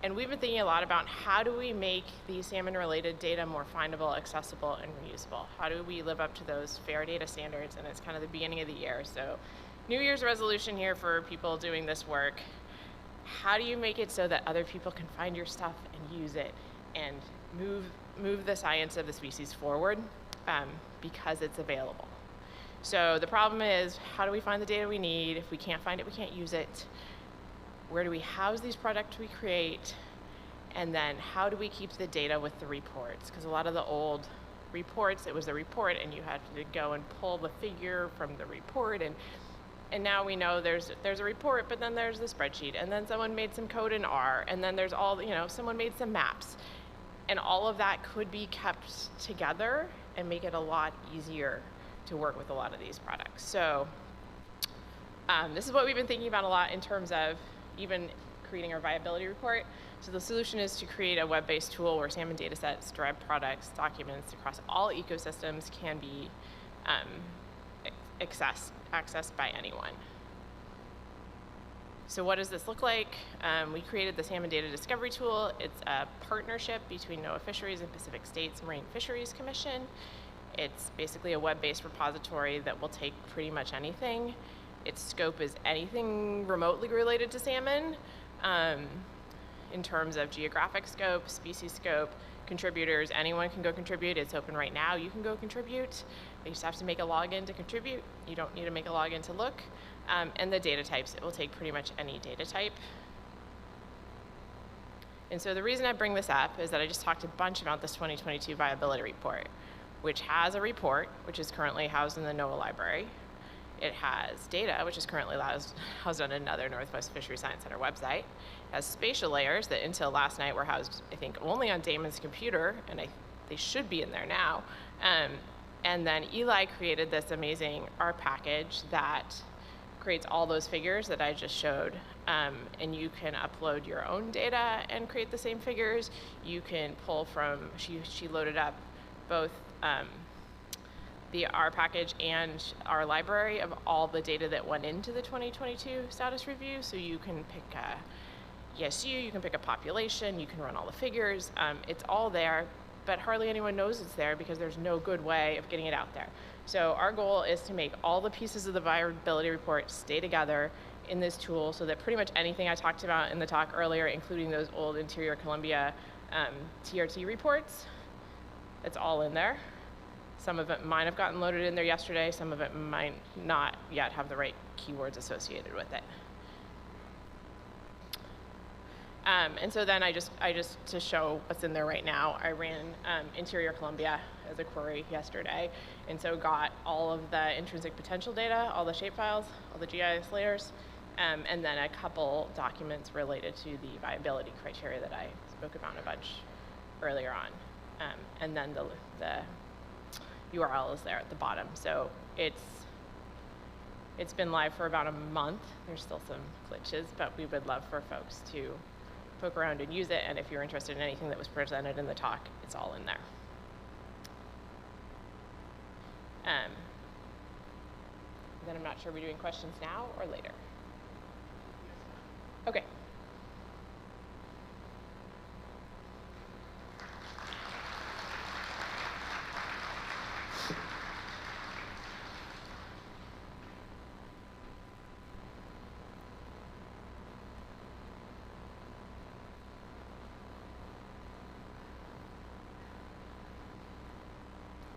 And we've been thinking a lot about how do we make these salmon-related data more findable, accessible, and reusable? How do we live up to those fair data standards? And it's kind of the beginning of the year. So New Year's resolution here for people doing this work. How do you make it so that other people can find your stuff and use it and move the science of the species forward because it's available? So the problem is, how do we find the data we need? If we can't find it, we can't use it. Where do we house these products we create? And then how do we keep the data with the reports? Because a lot of the old reports, it was the report and you had to go and pull the figure from the report. And now we know there's a report, but then there's the spreadsheet. And then someone made some code in R. And then there's all, someone made some maps. And all of that could be kept together and make it a lot easier to work with a lot of these products. So this is what we've been thinking about a lot in terms of even creating our viability report. So the solution is to create a web-based tool where salmon data sets, derived products, documents across all ecosystems can be accessed by anyone. So what does this look like? We created the Salmon Data Discovery Tool. It's a partnership between NOAA Fisheries and Pacific States Marine Fisheries Commission. It's basically a web-based repository that will take pretty much anything. Its scope is anything remotely related to salmon, in terms of geographic scope, species scope, contributors. Anyone can go contribute. It's open right now. You can go contribute. You just have to make a login to contribute. You don't need to make a login to look. And the data types, it will take pretty much any data type. And so the reason I bring this up is that I just talked a bunch about this 2022 viability report, which has a report, which is currently housed in the NOAA library. It has data, which is currently housed on another Northwest Fisheries Science Center website. It has spatial layers that until last night were housed, I think, only on Damon's computer, and they should be in there now. And then Eli created this amazing R package that creates all those figures that I just showed. And you can upload your own data and create the same figures. You can pull from, she loaded up both the R package and our library of all the data that went into the 2022 status review. So you can pick a ESU, you can pick a population, you can run all the figures. It's all there, but hardly anyone knows it's there because there's no good way of getting it out there. So our goal is to make all the pieces of the viability report stay together in this tool so that pretty much anything I talked about in the talk earlier, including those old Interior Columbia TRT reports, it's all in there. Some of it might have gotten loaded in there yesterday, some of it might not yet have the right keywords associated with it. And so then I just to show what's in there right now, I ran Interior Columbia as a query yesterday, and so got all of the intrinsic potential data, all the shapefiles, all the GIS layers, and then a couple documents related to the viability criteria that I spoke about a bunch earlier on. And then the URL is there at the bottom. So it's been live for about a month. There's still some glitches, but we would love for folks to poke around and use it. And if you're interested in anything that was presented in the talk, it's all in there. Then I'm not sure, are we doing questions now or later? Okay.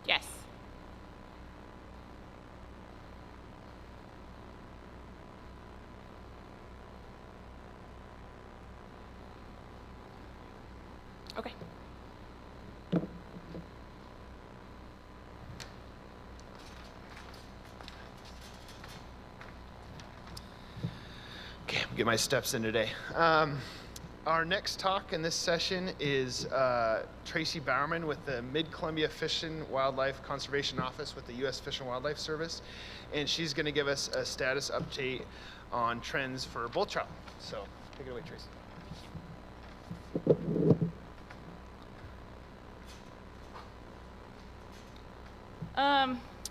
Yes. Okay. Okay, get my steps in today. Our next talk in this session is Tracy Bowerman with the Mid-Columbia Fish and Wildlife Conservation Office with the U.S. Fish and Wildlife Service, and she's going to give us a status update on trends for bull trout. So take it away, Tracy.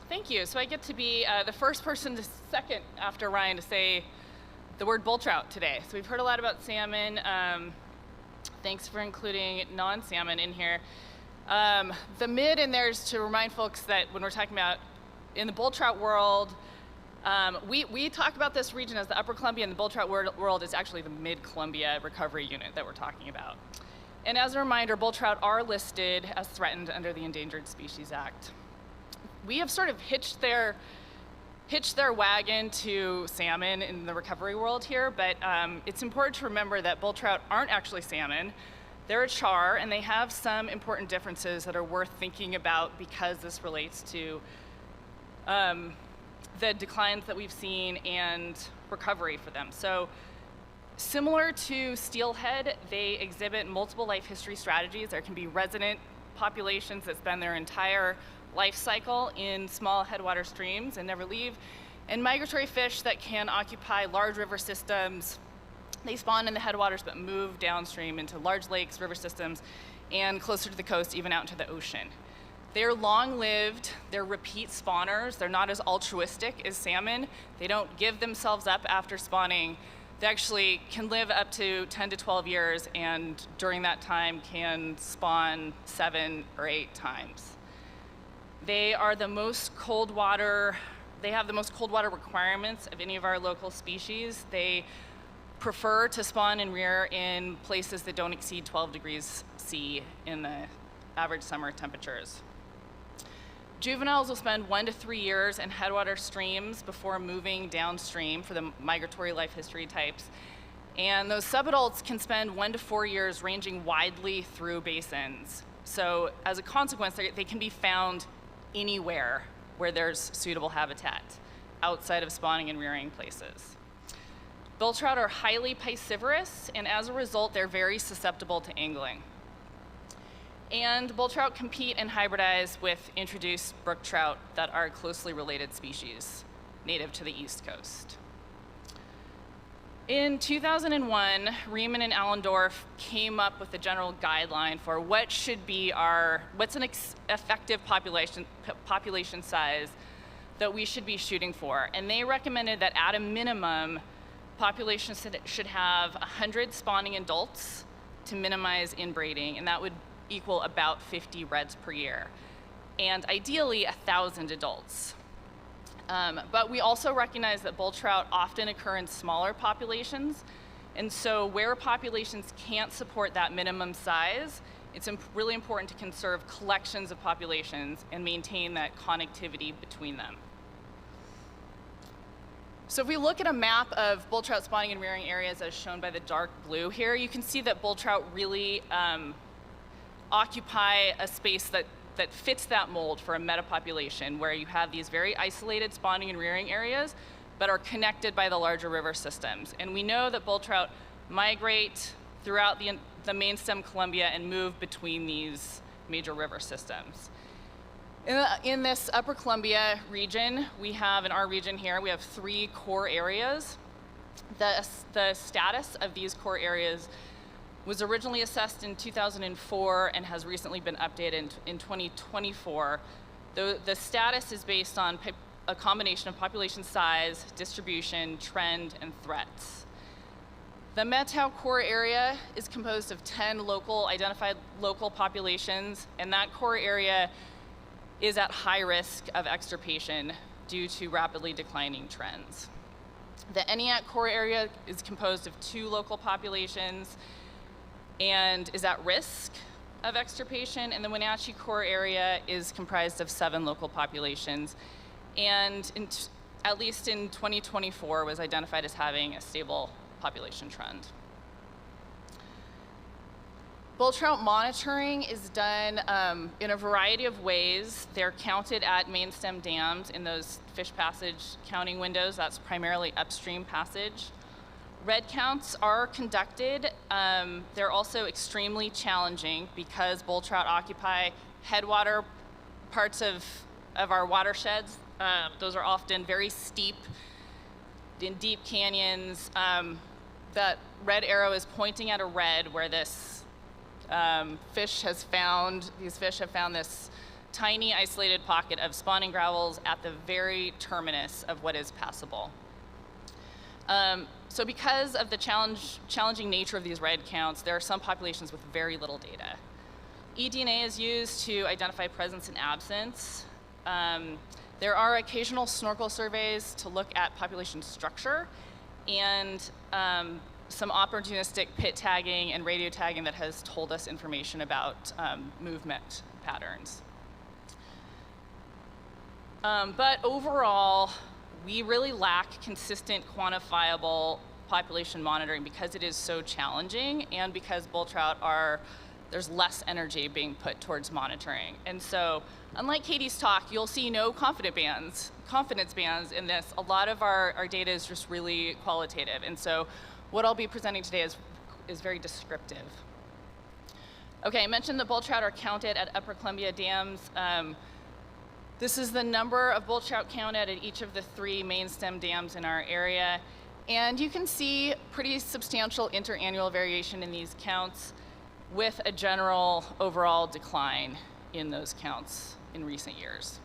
Thank you. So I get to be the first person to second after Ryan to say the word bull trout today. So we've heard a lot about salmon. Thanks for including non-salmon in here. The mid in there is to remind folks that when we're talking about in the bull trout world, we talk about this region as the Upper Columbia, and the bull trout world is actually the Mid-Columbia recovery unit that we're talking about. And as a reminder, bull trout are listed as threatened under the Endangered Species Act. We have sort of hitched their wagon to salmon in the recovery world here, but it's important to remember that bull trout aren't actually salmon. They're a char, and they have some important differences that are worth thinking about because this relates to the declines that we've seen and recovery for them. So similar to steelhead, they exhibit multiple life history strategies. There can be resident populations that spend their entire life cycle in small headwater streams and never leave, and migratory fish that can occupy large river systems. They spawn in the headwaters but move downstream into large lakes, river systems, and closer to the coast, even out into the ocean. They're long-lived, they're repeat spawners, they're not as altruistic as salmon. They don't give themselves up after spawning. They actually can live up to 10 to 12 years, and during that time can spawn 7 or 8 times. They are the most cold water, they have the most cold water requirements of any of our local species. They prefer to spawn and rear in places that don't exceed 12 degrees C in the average summer temperatures. Juveniles will spend 1 to 3 years in headwater streams before moving downstream for the migratory life history types. And those subadults can spend 1 to 4 years ranging widely through basins. So as a consequence, they can be found anywhere where there's suitable habitat outside of spawning and rearing places. Bull trout are highly piscivorous, and as a result, they're very susceptible to angling. And bull trout compete and hybridize with introduced brook trout that are closely related species native to the East Coast. In 2001, Riemann and Allendorf came up with a general guideline for what's an effective population size that we should be shooting for. And they recommended that at a minimum, populations should have 100 spawning adults to minimize inbreeding, and that would equal about 50 reds per year, and ideally 1,000 adults. But we also recognize that bull trout often occur in smaller populations, and so where populations can't support that minimum size, it's really important to conserve collections of populations and maintain that connectivity between them. So if we look at a map of bull trout spawning and rearing areas as shown by the dark blue here, you can see that bull trout really occupy a space that fits that mold for a metapopulation, where you have these very isolated spawning and rearing areas, but are connected by the larger river systems. And we know that bull trout migrate throughout the main stem Columbia and move between these major river systems. In this Upper Columbia region, in our region here, we have 3 core areas. The status of these core areas was originally assessed in 2004 and has recently been updated in 2024. The status is based on a combination of population size, distribution, trend, and threats. The Methow core area is composed of 10 identified local populations, and that core area is at high risk of extirpation due to rapidly declining trends. The Eniac core area is composed of 2 local populations and is at risk of extirpation, and the Wenatchee core area is comprised of 7 local populations, and at least in 2024 was identified as having a stable population trend. Bull trout monitoring is done in a variety of ways. They're counted at main stem dams in those fish passage counting windows. That's primarily upstream passage. Red counts are conducted. They're also extremely challenging because bull trout occupy headwater parts of our watersheds. Those are often very steep, in deep canyons. That red arrow is pointing at a red where these fish have found this tiny isolated pocket of spawning gravels at the very terminus of what is passable. So because of the challenging nature of these red counts, there are some populations with very little data. eDNA is used to identify presence and absence. There are occasional snorkel surveys to look at population structure, and some opportunistic pit tagging and radio tagging that has told us information about movement patterns. But overall, we really lack consistent, quantifiable population monitoring because it is so challenging and because bull trout there's less energy being put towards monitoring. And so, unlike Katie's talk, you'll see no confidence bands in this. A lot of our data is just really qualitative. And so, what I'll be presenting today is very descriptive. Okay, I mentioned the bull trout are counted at Upper Columbia dams. This is the number of bull trout counted at each of the 3 main stem dams in our area. And you can see pretty substantial interannual variation in these counts with a general overall decline in those counts in recent years.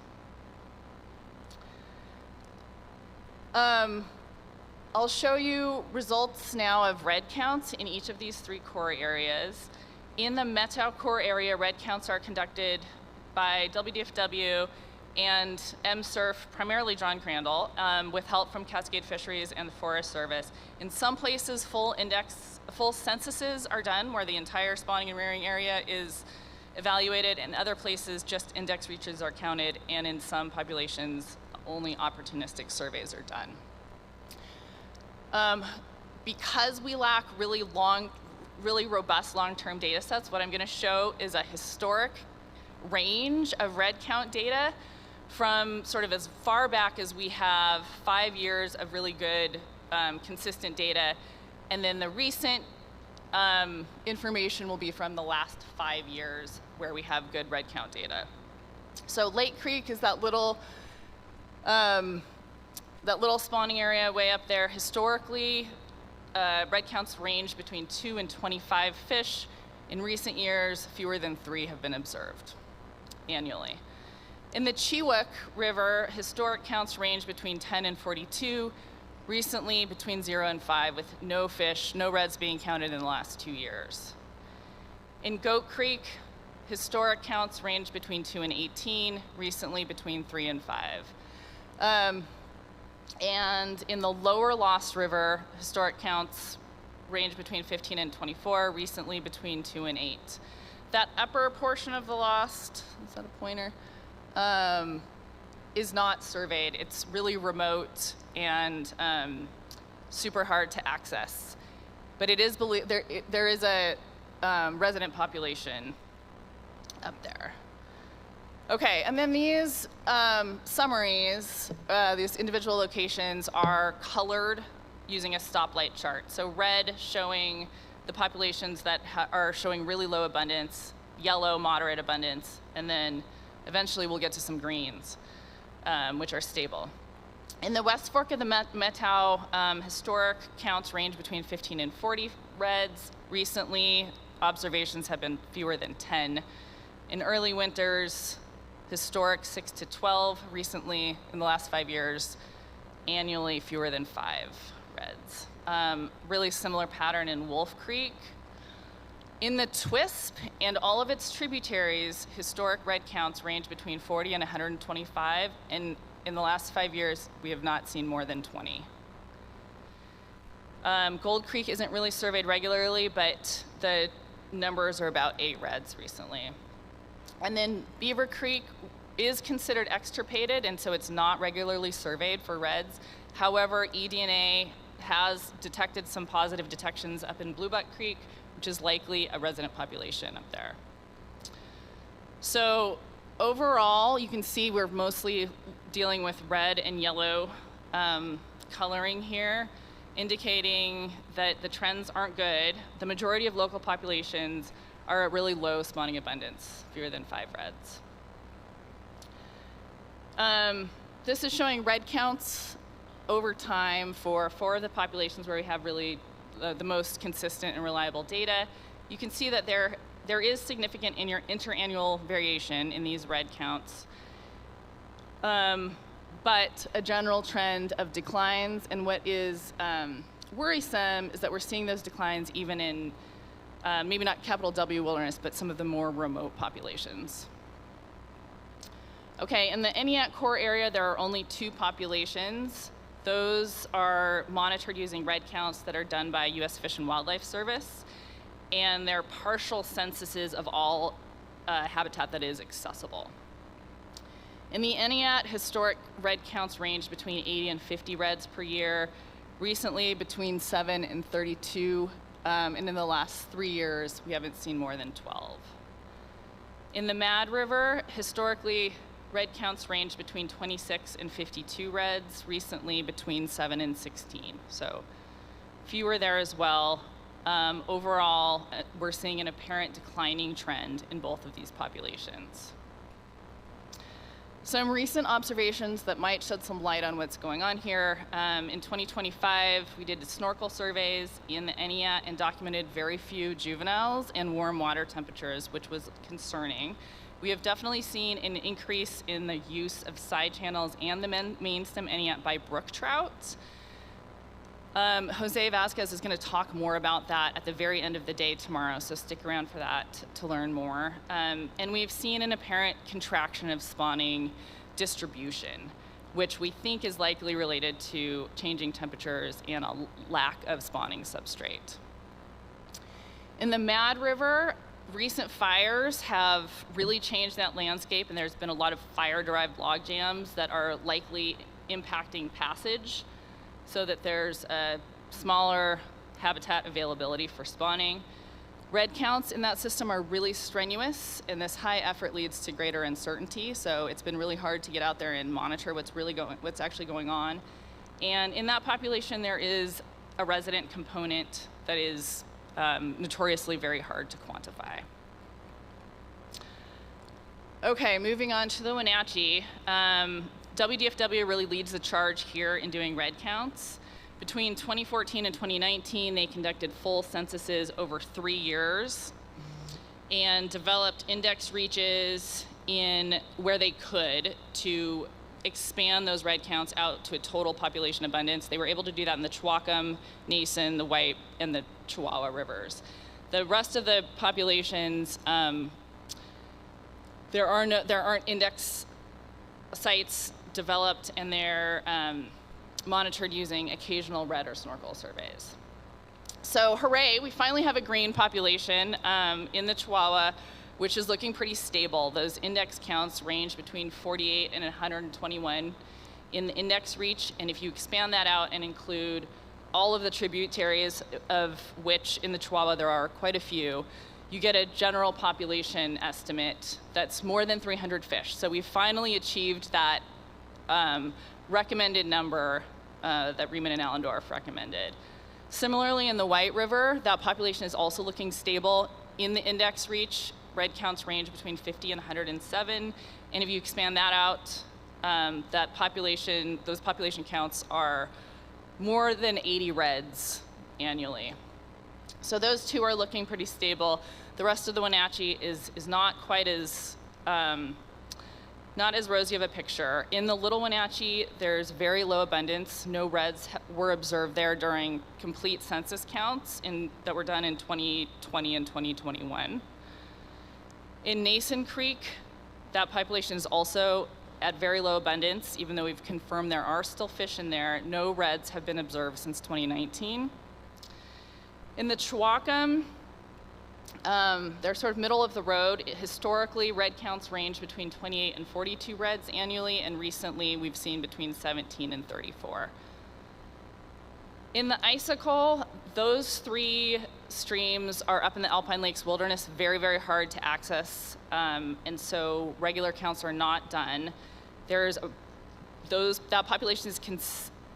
I'll show you results now of red counts in each of these 3 core areas. In the Methow core area, red counts are conducted by WDFW and M-Surf, primarily John Crandall, with help from Cascade Fisheries and the Forest Service. In some places, full censuses are done where the entire spawning and rearing area is evaluated. In other places, just index reaches are counted, and in some populations, only opportunistic surveys are done. Because we lack really robust long-term data sets, what I'm going to show is a historic range of red count data from sort of as far back as we have 5 years of really good, consistent data, and then the recent information will be from the last 5 years where we have good red count data. So Lake Creek is that little spawning area way up there. Historically, red counts range between 2 and 25 fish. In recent years, fewer than 3 have been observed annually. In the Chinook River, historic counts range between 10 and 42. Recently, between 0 and 5, with no fish, no reds being counted in the last 2 years. In Goat Creek, historic counts range between 2 and 18. Recently, between 3 and 5. And in the lower Lost River, historic counts range between 15 and 24, recently between 2 and 8. That upper portion of the Lost, is that a pointer, is not surveyed. It's really remote and super hard to access. But it is believed there is a resident population up there. Okay, and then these summaries, these individual locations are colored using a stoplight chart. So red showing the populations that are showing really low abundance, yellow, moderate abundance, and then eventually we'll get to some greens, which are stable. In the West Fork of the Methow, historic counts range between 15 and 40 reds. Recently, observations have been fewer than 10. In early winters, historic 6 to 12. Recently, in the last 5 years, annually fewer than 5 reds. Really similar pattern in Wolf Creek. In the Twisp and all of its tributaries, historic red counts range between 40 and 125, and in the last 5 years, we have not seen more than 20. Gold Creek isn't really surveyed regularly, but the numbers are about 8 reds recently. And then Beaver Creek is considered extirpated, and so it's not regularly surveyed for reds. However, eDNA has detected some positive detections up in Bluebuck Creek, which is likely a resident population up there. So overall, you can see we're mostly dealing with red and yellow coloring here, indicating that the trends aren't good. The majority of local populations are at really low spawning abundance, fewer than 5 reds. This is showing red counts over time for 4 of the populations where we have really the most consistent and reliable data. You can see that there is significant interannual variation in these red counts, but a general trend of declines. And what is worrisome is that we're seeing those declines even in maybe not capital W wilderness, but some of the more remote populations. Okay, in the Eniat core area, there are only 2 populations. Those are monitored using red counts that are done by U.S. Fish and Wildlife Service, and they're partial censuses of all habitat that is accessible. In the Eniat, historic red counts range between 80 and 50 reds per year, recently between 7 and 32, and in the last 3 years, we haven't seen more than 12. In the Mad River, historically, red counts range between 26 and 52 reds, recently between 7 and 16. So fewer there as well. Overall, we're seeing an apparent declining trend in both of these populations. Some recent observations that might shed some light on what's going on here. In 2025, we did snorkel surveys in the Eniat and documented very few juveniles and warm water temperatures, which was concerning. We have definitely seen an increase in the use of side channels and the main stem Eniat by brook trout. Jose Vasquez is going to talk more about that at the very end of the day tomorrow, so stick around for that to learn more. And we've seen an apparent contraction of spawning distribution, which we think is likely related to changing temperatures and a lack of spawning substrate. In the Mad River, recent fires have really changed that landscape, and there's been a lot of fire-derived log jams that are likely impacting passage so that there's a smaller habitat availability for spawning. Red counts in that system are really strenuous, and this high effort leads to greater uncertainty, so it's been really hard to get out there and monitor what's actually going on. And in that population, there is a resident component that is notoriously very hard to quantify. Okay, moving on to the Wenatchee. WDFW really leads the charge here in doing red counts. Between 2014 and 2019, they conducted full censuses over 3 years and developed index reaches in where they could to expand those red counts out to a total population abundance. They were able to do that in the Chewacum, Nason, the White, and the Chihuahua rivers. The rest of the populations, there aren't index sites developed, and they're monitored using occasional red or snorkel surveys. So hooray, we finally have a green population in the Chihuahua, which is looking pretty stable. Those index counts range between 48 and 121 in the index reach, and if you expand that out and include all of the tributaries, of which in the Chihuahua there are quite a few, you get a general population estimate that's more than 300 fish. So we finally achieved that recommended number that Riemann and Allendorf recommended. Similarly, in the White River, that population is also looking stable in the index reach. Red counts range between 50 and 107, and if you expand that out, those population counts are more than 80 reds annually. So those two are looking pretty stable. The rest of the Wenatchee is not quite as not as rosy of a picture. In the Little Wenatchee, there's very low abundance. No reds were observed there during complete census counts that were done in 2020 and 2021. In Nason Creek, that population is also at very low abundance, even though we've confirmed there are still fish in there. No reds have been observed since 2019. In the Chewacum, they're sort of middle of the road. Historically, red counts range between 28 and 42 reds annually, and recently we've seen between 17 and 34. In the Icicle, those three streams are up in the Alpine Lakes Wilderness, very, very hard to access, and so regular counts are not done. That population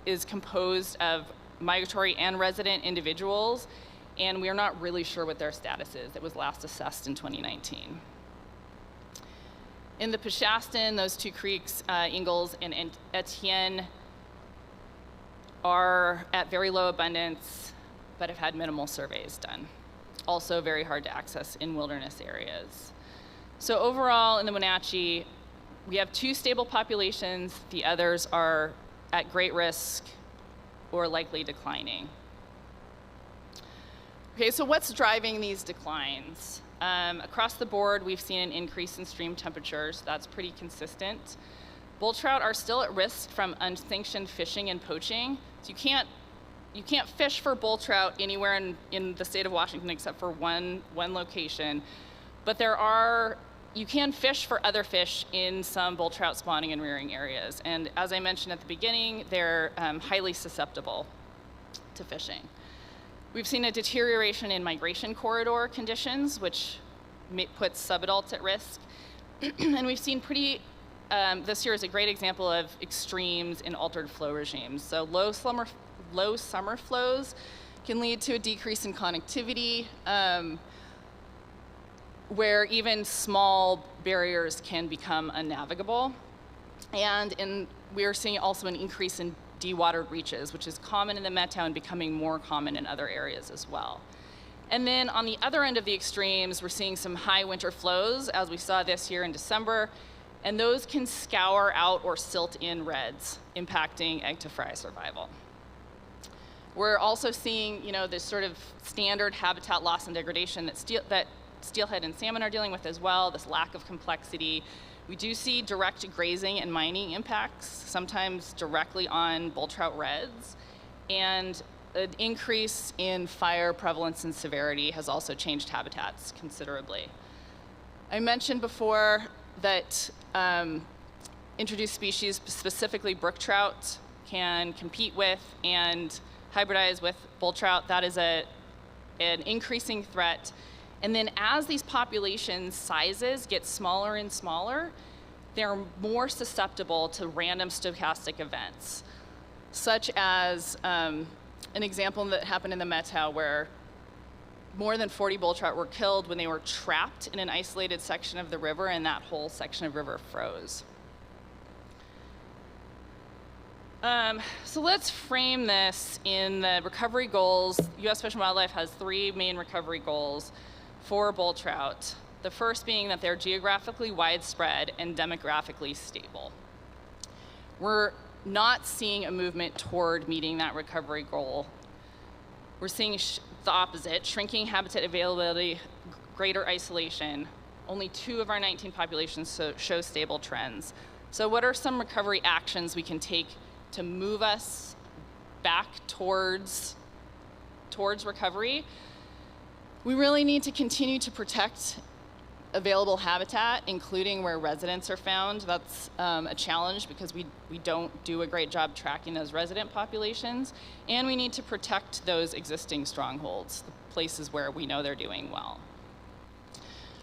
is composed of migratory and resident individuals, and we are not really sure what their status is. It was last assessed in 2019. In the Peshastin, those two creeks, Ingalls and Etienne, are at very low abundance, but have had minimal surveys done. Also very hard to access in wilderness areas. So overall, in the Wenatchee, we have two stable populations. The others are at great risk or likely declining. Okay, so what's driving these declines? Across the board, we've seen an increase in stream temperatures. That's pretty consistent. Bull trout are still at risk from unsanctioned fishing and poaching. So you can't fish for bull trout anywhere in the state of Washington except for one location. But you can fish for other fish in some bull trout spawning and rearing areas. And as I mentioned at the beginning, they're highly susceptible to fishing. We've seen a deterioration in migration corridor conditions, which puts subadults at risk. And we've seen this year is a great example of extremes in altered flow regimes. So low summer flows can lead to a decrease in connectivity, where even small barriers can become unnavigable. And we are seeing also an increase in dewatered reaches, which is common in the Meta and becoming more common in other areas as well. And then on the other end of the extremes, we're seeing some high winter flows, as we saw this year in December, and those can scour out or silt in reds, impacting egg to fry survival. We're also seeing, this sort of standard habitat loss and degradation that steelhead and salmon are dealing with as well, this lack of complexity. We do see direct grazing and mining impacts, sometimes directly on bull trout reds, and an increase in fire prevalence and severity has also changed habitats considerably. I mentioned before that introduced species, specifically brook trout, can compete with and hybridize with bull trout. That is an increasing threat. And then as these population sizes get smaller and smaller, they're more susceptible to random stochastic events, such as an example that happened in the Methow where more than 40 bull trout were killed when they were trapped in an isolated section of the river, and that whole section of river froze. So let's frame this in the recovery goals. U.S. Fish and Wildlife has 3 main recovery goals for bull trout. The first being that they're geographically widespread and demographically stable. We're not seeing a movement toward meeting that recovery goal. We're seeing the opposite, shrinking habitat availability, greater isolation. Only 2 of our 19 populations show stable trends. So what are some recovery actions we can take to move us back towards recovery? We really need to continue to protect available habitat, including where residents are found. That's a challenge because we don't do a great job tracking those resident populations. And we need to protect those existing strongholds, the places where we know they're doing well.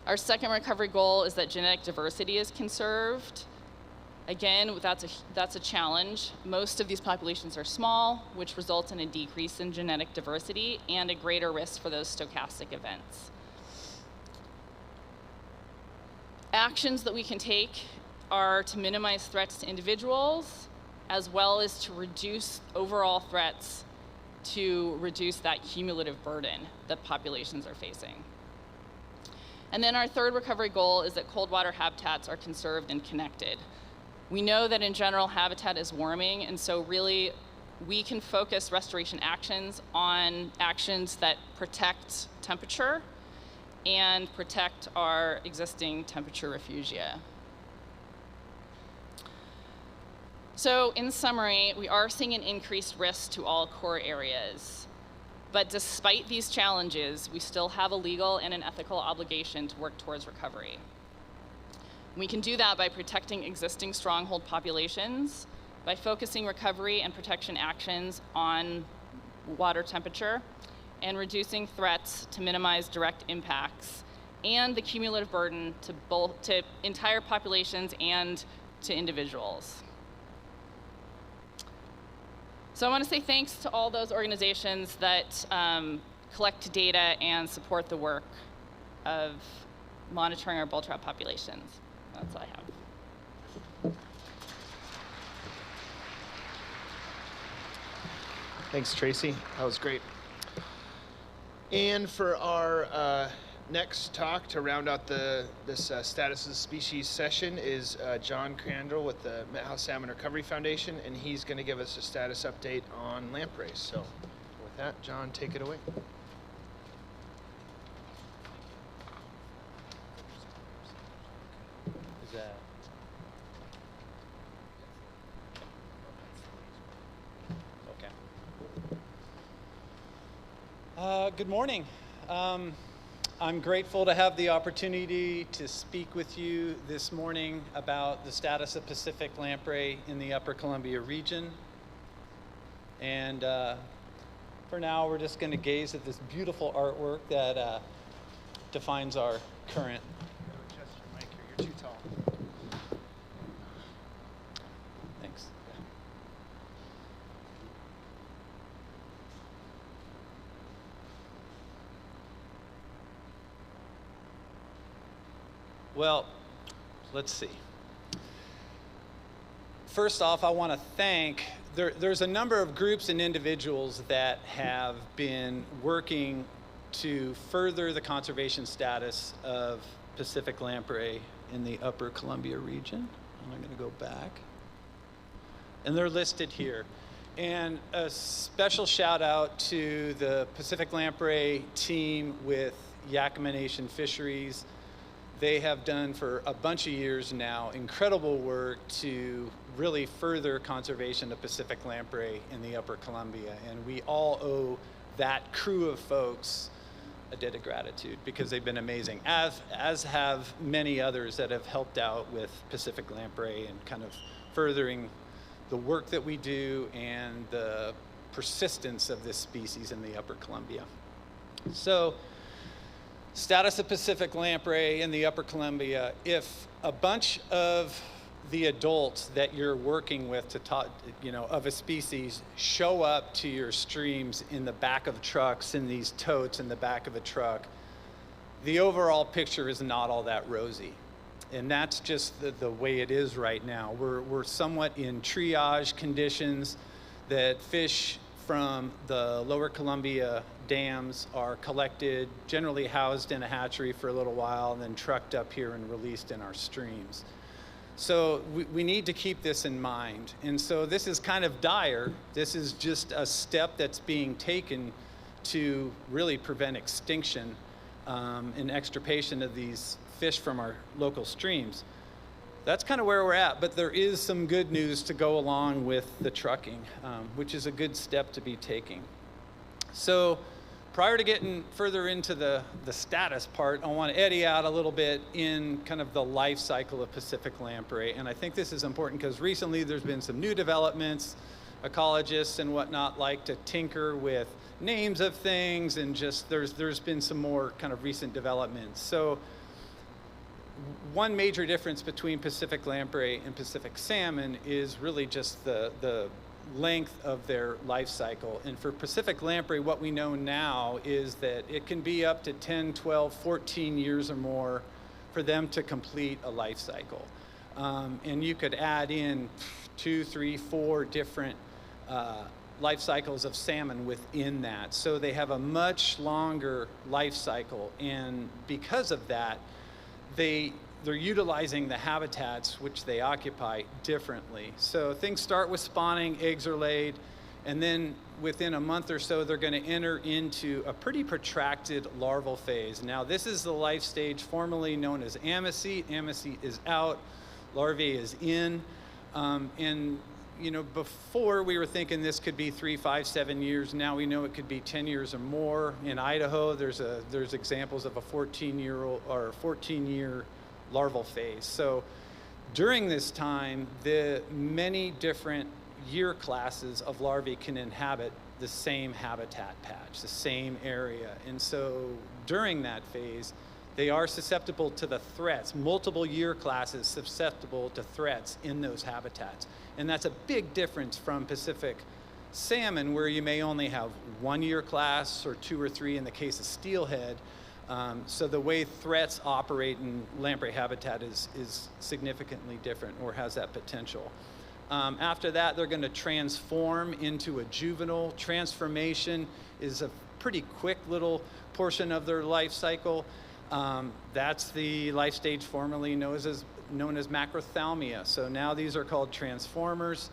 Our second recovery goal is that genetic diversity is conserved. Again, that's a challenge. Most of these populations are small, which results in a decrease in genetic diversity and a greater risk for those stochastic events. Actions that we can take are to minimize threats to individuals, as well as to reduce overall threats to reduce that cumulative burden that populations are facing. And then our third recovery goal is that cold water habitats are conserved and connected. We know that in general habitat is warming, and so really we can focus restoration actions on actions that protect temperature and protect our existing temperature refugia. So in summary, we are seeing an increased risk to all core areas. But despite these challenges, we still have a legal and an ethical obligation to work towards recovery. We can do that by protecting existing stronghold populations, by focusing recovery and protection actions on water temperature, and reducing threats to minimize direct impacts, and the cumulative burden to entire populations and to individuals. So I want to say thanks to all those organizations that collect data and support the work of monitoring our bull trout populations. That's all I have. Thanks, Tracy. That was great. And for our next talk to round out this status of the species session is John Crandall with the Methow Salmon Recovery Foundation, and he's going to give us a status update on lampreys. So with that, John, take it away. Good morning. I'm grateful to have the opportunity to speak with you this morning about the status of Pacific lamprey in the Upper Columbia region. And for now, we're just going to gaze at this beautiful artwork that defines our current. Adjust your mic here. You're too tall. Thanks. Well, let's see. First off, I want to thank, there's a number of groups and individuals that have been working to further the conservation status of Pacific lamprey in the Upper Columbia region. And I'm going to go back. And they're listed here. And a special shout out to the Pacific lamprey team with Yakama Nation Fisheries. They have done for a bunch of years now incredible work to really further conservation of Pacific lamprey in the Upper Columbia. And we all owe that crew of folks a debt of gratitude because they've been amazing, as have many others that have helped out with Pacific lamprey and kind of furthering the work that we do and the persistence of this species in the Upper Columbia. So, status of Pacific lamprey in the Upper Columbia. If a bunch of the adults that you're working with to talk, of a species show up to your streams in the back of trucks, in these totes in the back of a truck, the overall picture is not all that rosy. And that's just the way it is right now. We're somewhat in triage conditions that fish from the Lower Columbia dams are collected, generally housed in a hatchery for a little while, and then trucked up here and released in our streams. So we need to keep this in mind. And so this is kind of dire. This is just a step that's being taken to really prevent extinction and extirpation of these fish from our local streams. That's kind of where we're at, but there is some good news to go along with the trucking, which is a good step to be taking. So prior to getting further into the status part, I want to eddy out a little bit in kind of the life cycle of Pacific lamprey. And I think this is important because recently there's been some new developments. Ecologists and whatnot like to tinker with names of things, and just there's been some more kind of recent developments. So one major difference between Pacific lamprey and Pacific salmon is really just the length of their life cycle. And for Pacific lamprey, what we know now is that it can be up to 10, 12, 14 years or more for them to complete a life cycle. And you could add in 2, 3, 4 different life cycles of salmon within that. So they have a much longer life cycle. And because of that, they're utilizing the habitats which they occupy differently. So things start with spawning, eggs are laid, and then within a month or so, they're going to enter into a pretty protracted larval phase. Now, this is the life stage formerly known as ammoset. Ammoset is out, larvae is in, and before we were thinking this could be 3, 5, 7 years. Now we know it could be 10 years or more. In Idaho, there's examples of a 14-year larval phase. So during this time, the many different year classes of larvae can inhabit the same habitat patch, the same area. And so during that phase, they are susceptible to the threats, multiple year classes susceptible to threats in those habitats. And that's a big difference from Pacific salmon, where you may only have 1 year class or 2 or 3 in the case of steelhead. So the way threats operate in lamprey habitat is significantly different, or has that potential. After that, they're going to transform into a juvenile. Transformation is a pretty quick little portion of their life cycle. That's the life stage formerly known as macrothalmia. So now these are called transformers.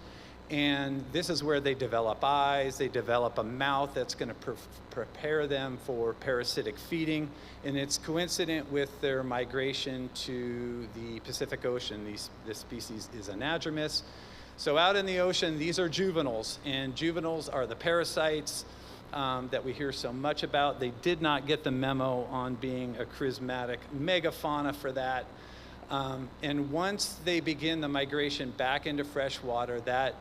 And this is where they develop eyes, they develop a mouth that's going to prepare them for parasitic feeding. And it's coincident with their migration to the Pacific Ocean. This species is anadromous. So out in the ocean, these are juveniles. And juveniles are the parasites that we hear so much about. They did not get the memo on being a charismatic megafauna for that. And once they begin the migration back into freshwater, that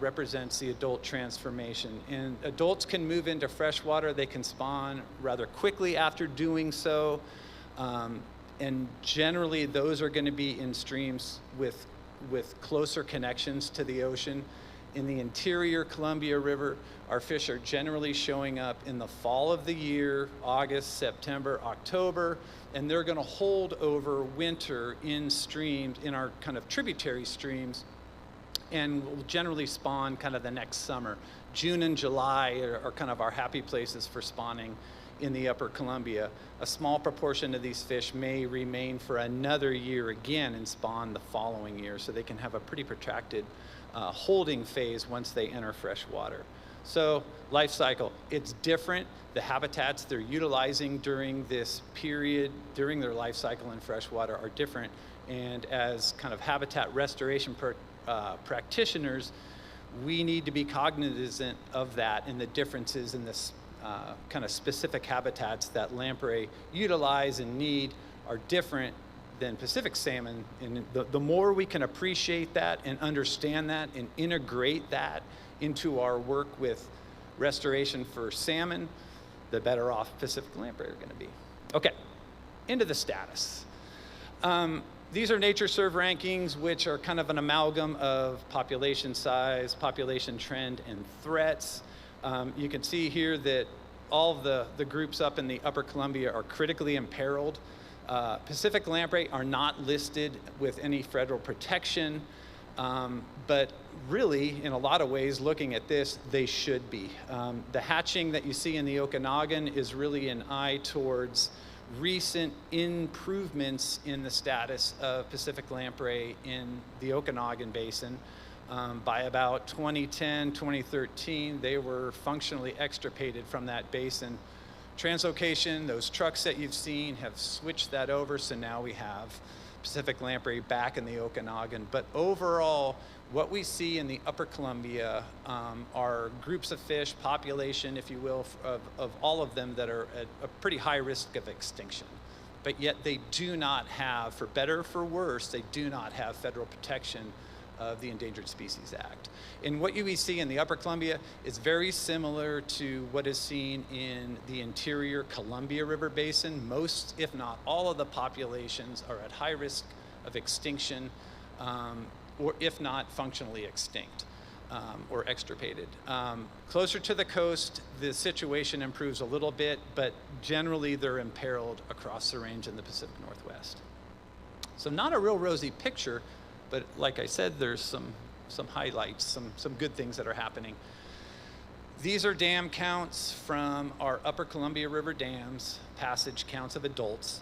represents the adult transformation. And adults can move into freshwater. They can spawn rather quickly after doing so. And generally, those are going to be in streams with closer connections to the ocean. In the interior Columbia River, our fish are generally showing up in the fall of the year, August, September, October, and they're going to hold over winter in streams, in our kind of tributary streams, and will generally spawn kind of the next summer. June and July are kind of our happy places for spawning in the Upper Columbia. A small proportion of these fish may remain for another year again and spawn the following year, so they can have a pretty protracted holding phase once they enter fresh water. So life cycle, it's different. The habitats they're utilizing during this period, during their life cycle in freshwater, are different. And as kind of habitat restoration practitioners, we need to be cognizant of that and the differences in this kind of specific habitats that lamprey utilize and need are different than Pacific salmon. And the more we can appreciate that and understand that and integrate that into our work with restoration for salmon, the better off Pacific lamprey are going to be. Okay, into the status. These are NatureServe rankings, which are kind of an amalgam of population size, population trend, and threats. You can see here that all of the groups up in the Upper Columbia are critically imperiled. Pacific lamprey are not listed with any federal protection, but really, in a lot of ways, looking at this, they should be. The hatching that you see in the Okanagan is really an eye towards recent improvements in the status of Pacific lamprey in the Okanagan Basin. By about 2010, 2013, they were functionally extirpated from that basin. Translocation, those trucks that you've seen have switched that over, so now we have Pacific lamprey back in the Okanagan. But overall, what we see in the Upper Columbia are groups of fish, population, if you will, of all of them that are at a pretty high risk of extinction. But yet they do not have, for better or for worse, they do not have federal protection of the Endangered Species Act. And what you see in the Upper Columbia is very similar to what is seen in the interior Columbia River Basin. Most, if not all, of the populations are at high risk of extinction, or if not functionally extinct or extirpated. Closer to the coast, the situation improves a little bit, but generally they're imperiled across the range in the Pacific Northwest. So not a real rosy picture, but like I said, there's some highlights, some good things that are happening. These are dam counts from our Upper Columbia River dams, passage counts of adults.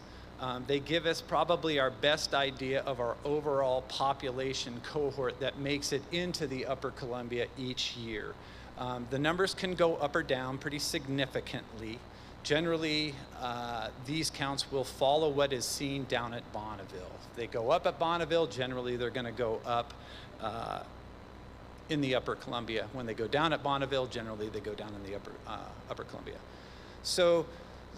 They give us probably our best idea of our overall population cohort that makes it into the Upper Columbia each year. The numbers can go up or down pretty significantly. Generally, these counts will follow what is seen down at Bonneville. If they go up at Bonneville, generally they're going to go up in the Upper Columbia. When they go down at Bonneville, generally they go down in the Upper Columbia. So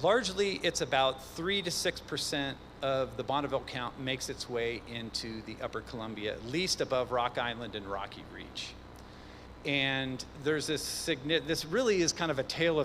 largely, it's about 3 to 6% of the Bonneville count makes its way into the Upper Columbia, at least above Rock Island and Rocky Reach. And there's this really is kind of a tale of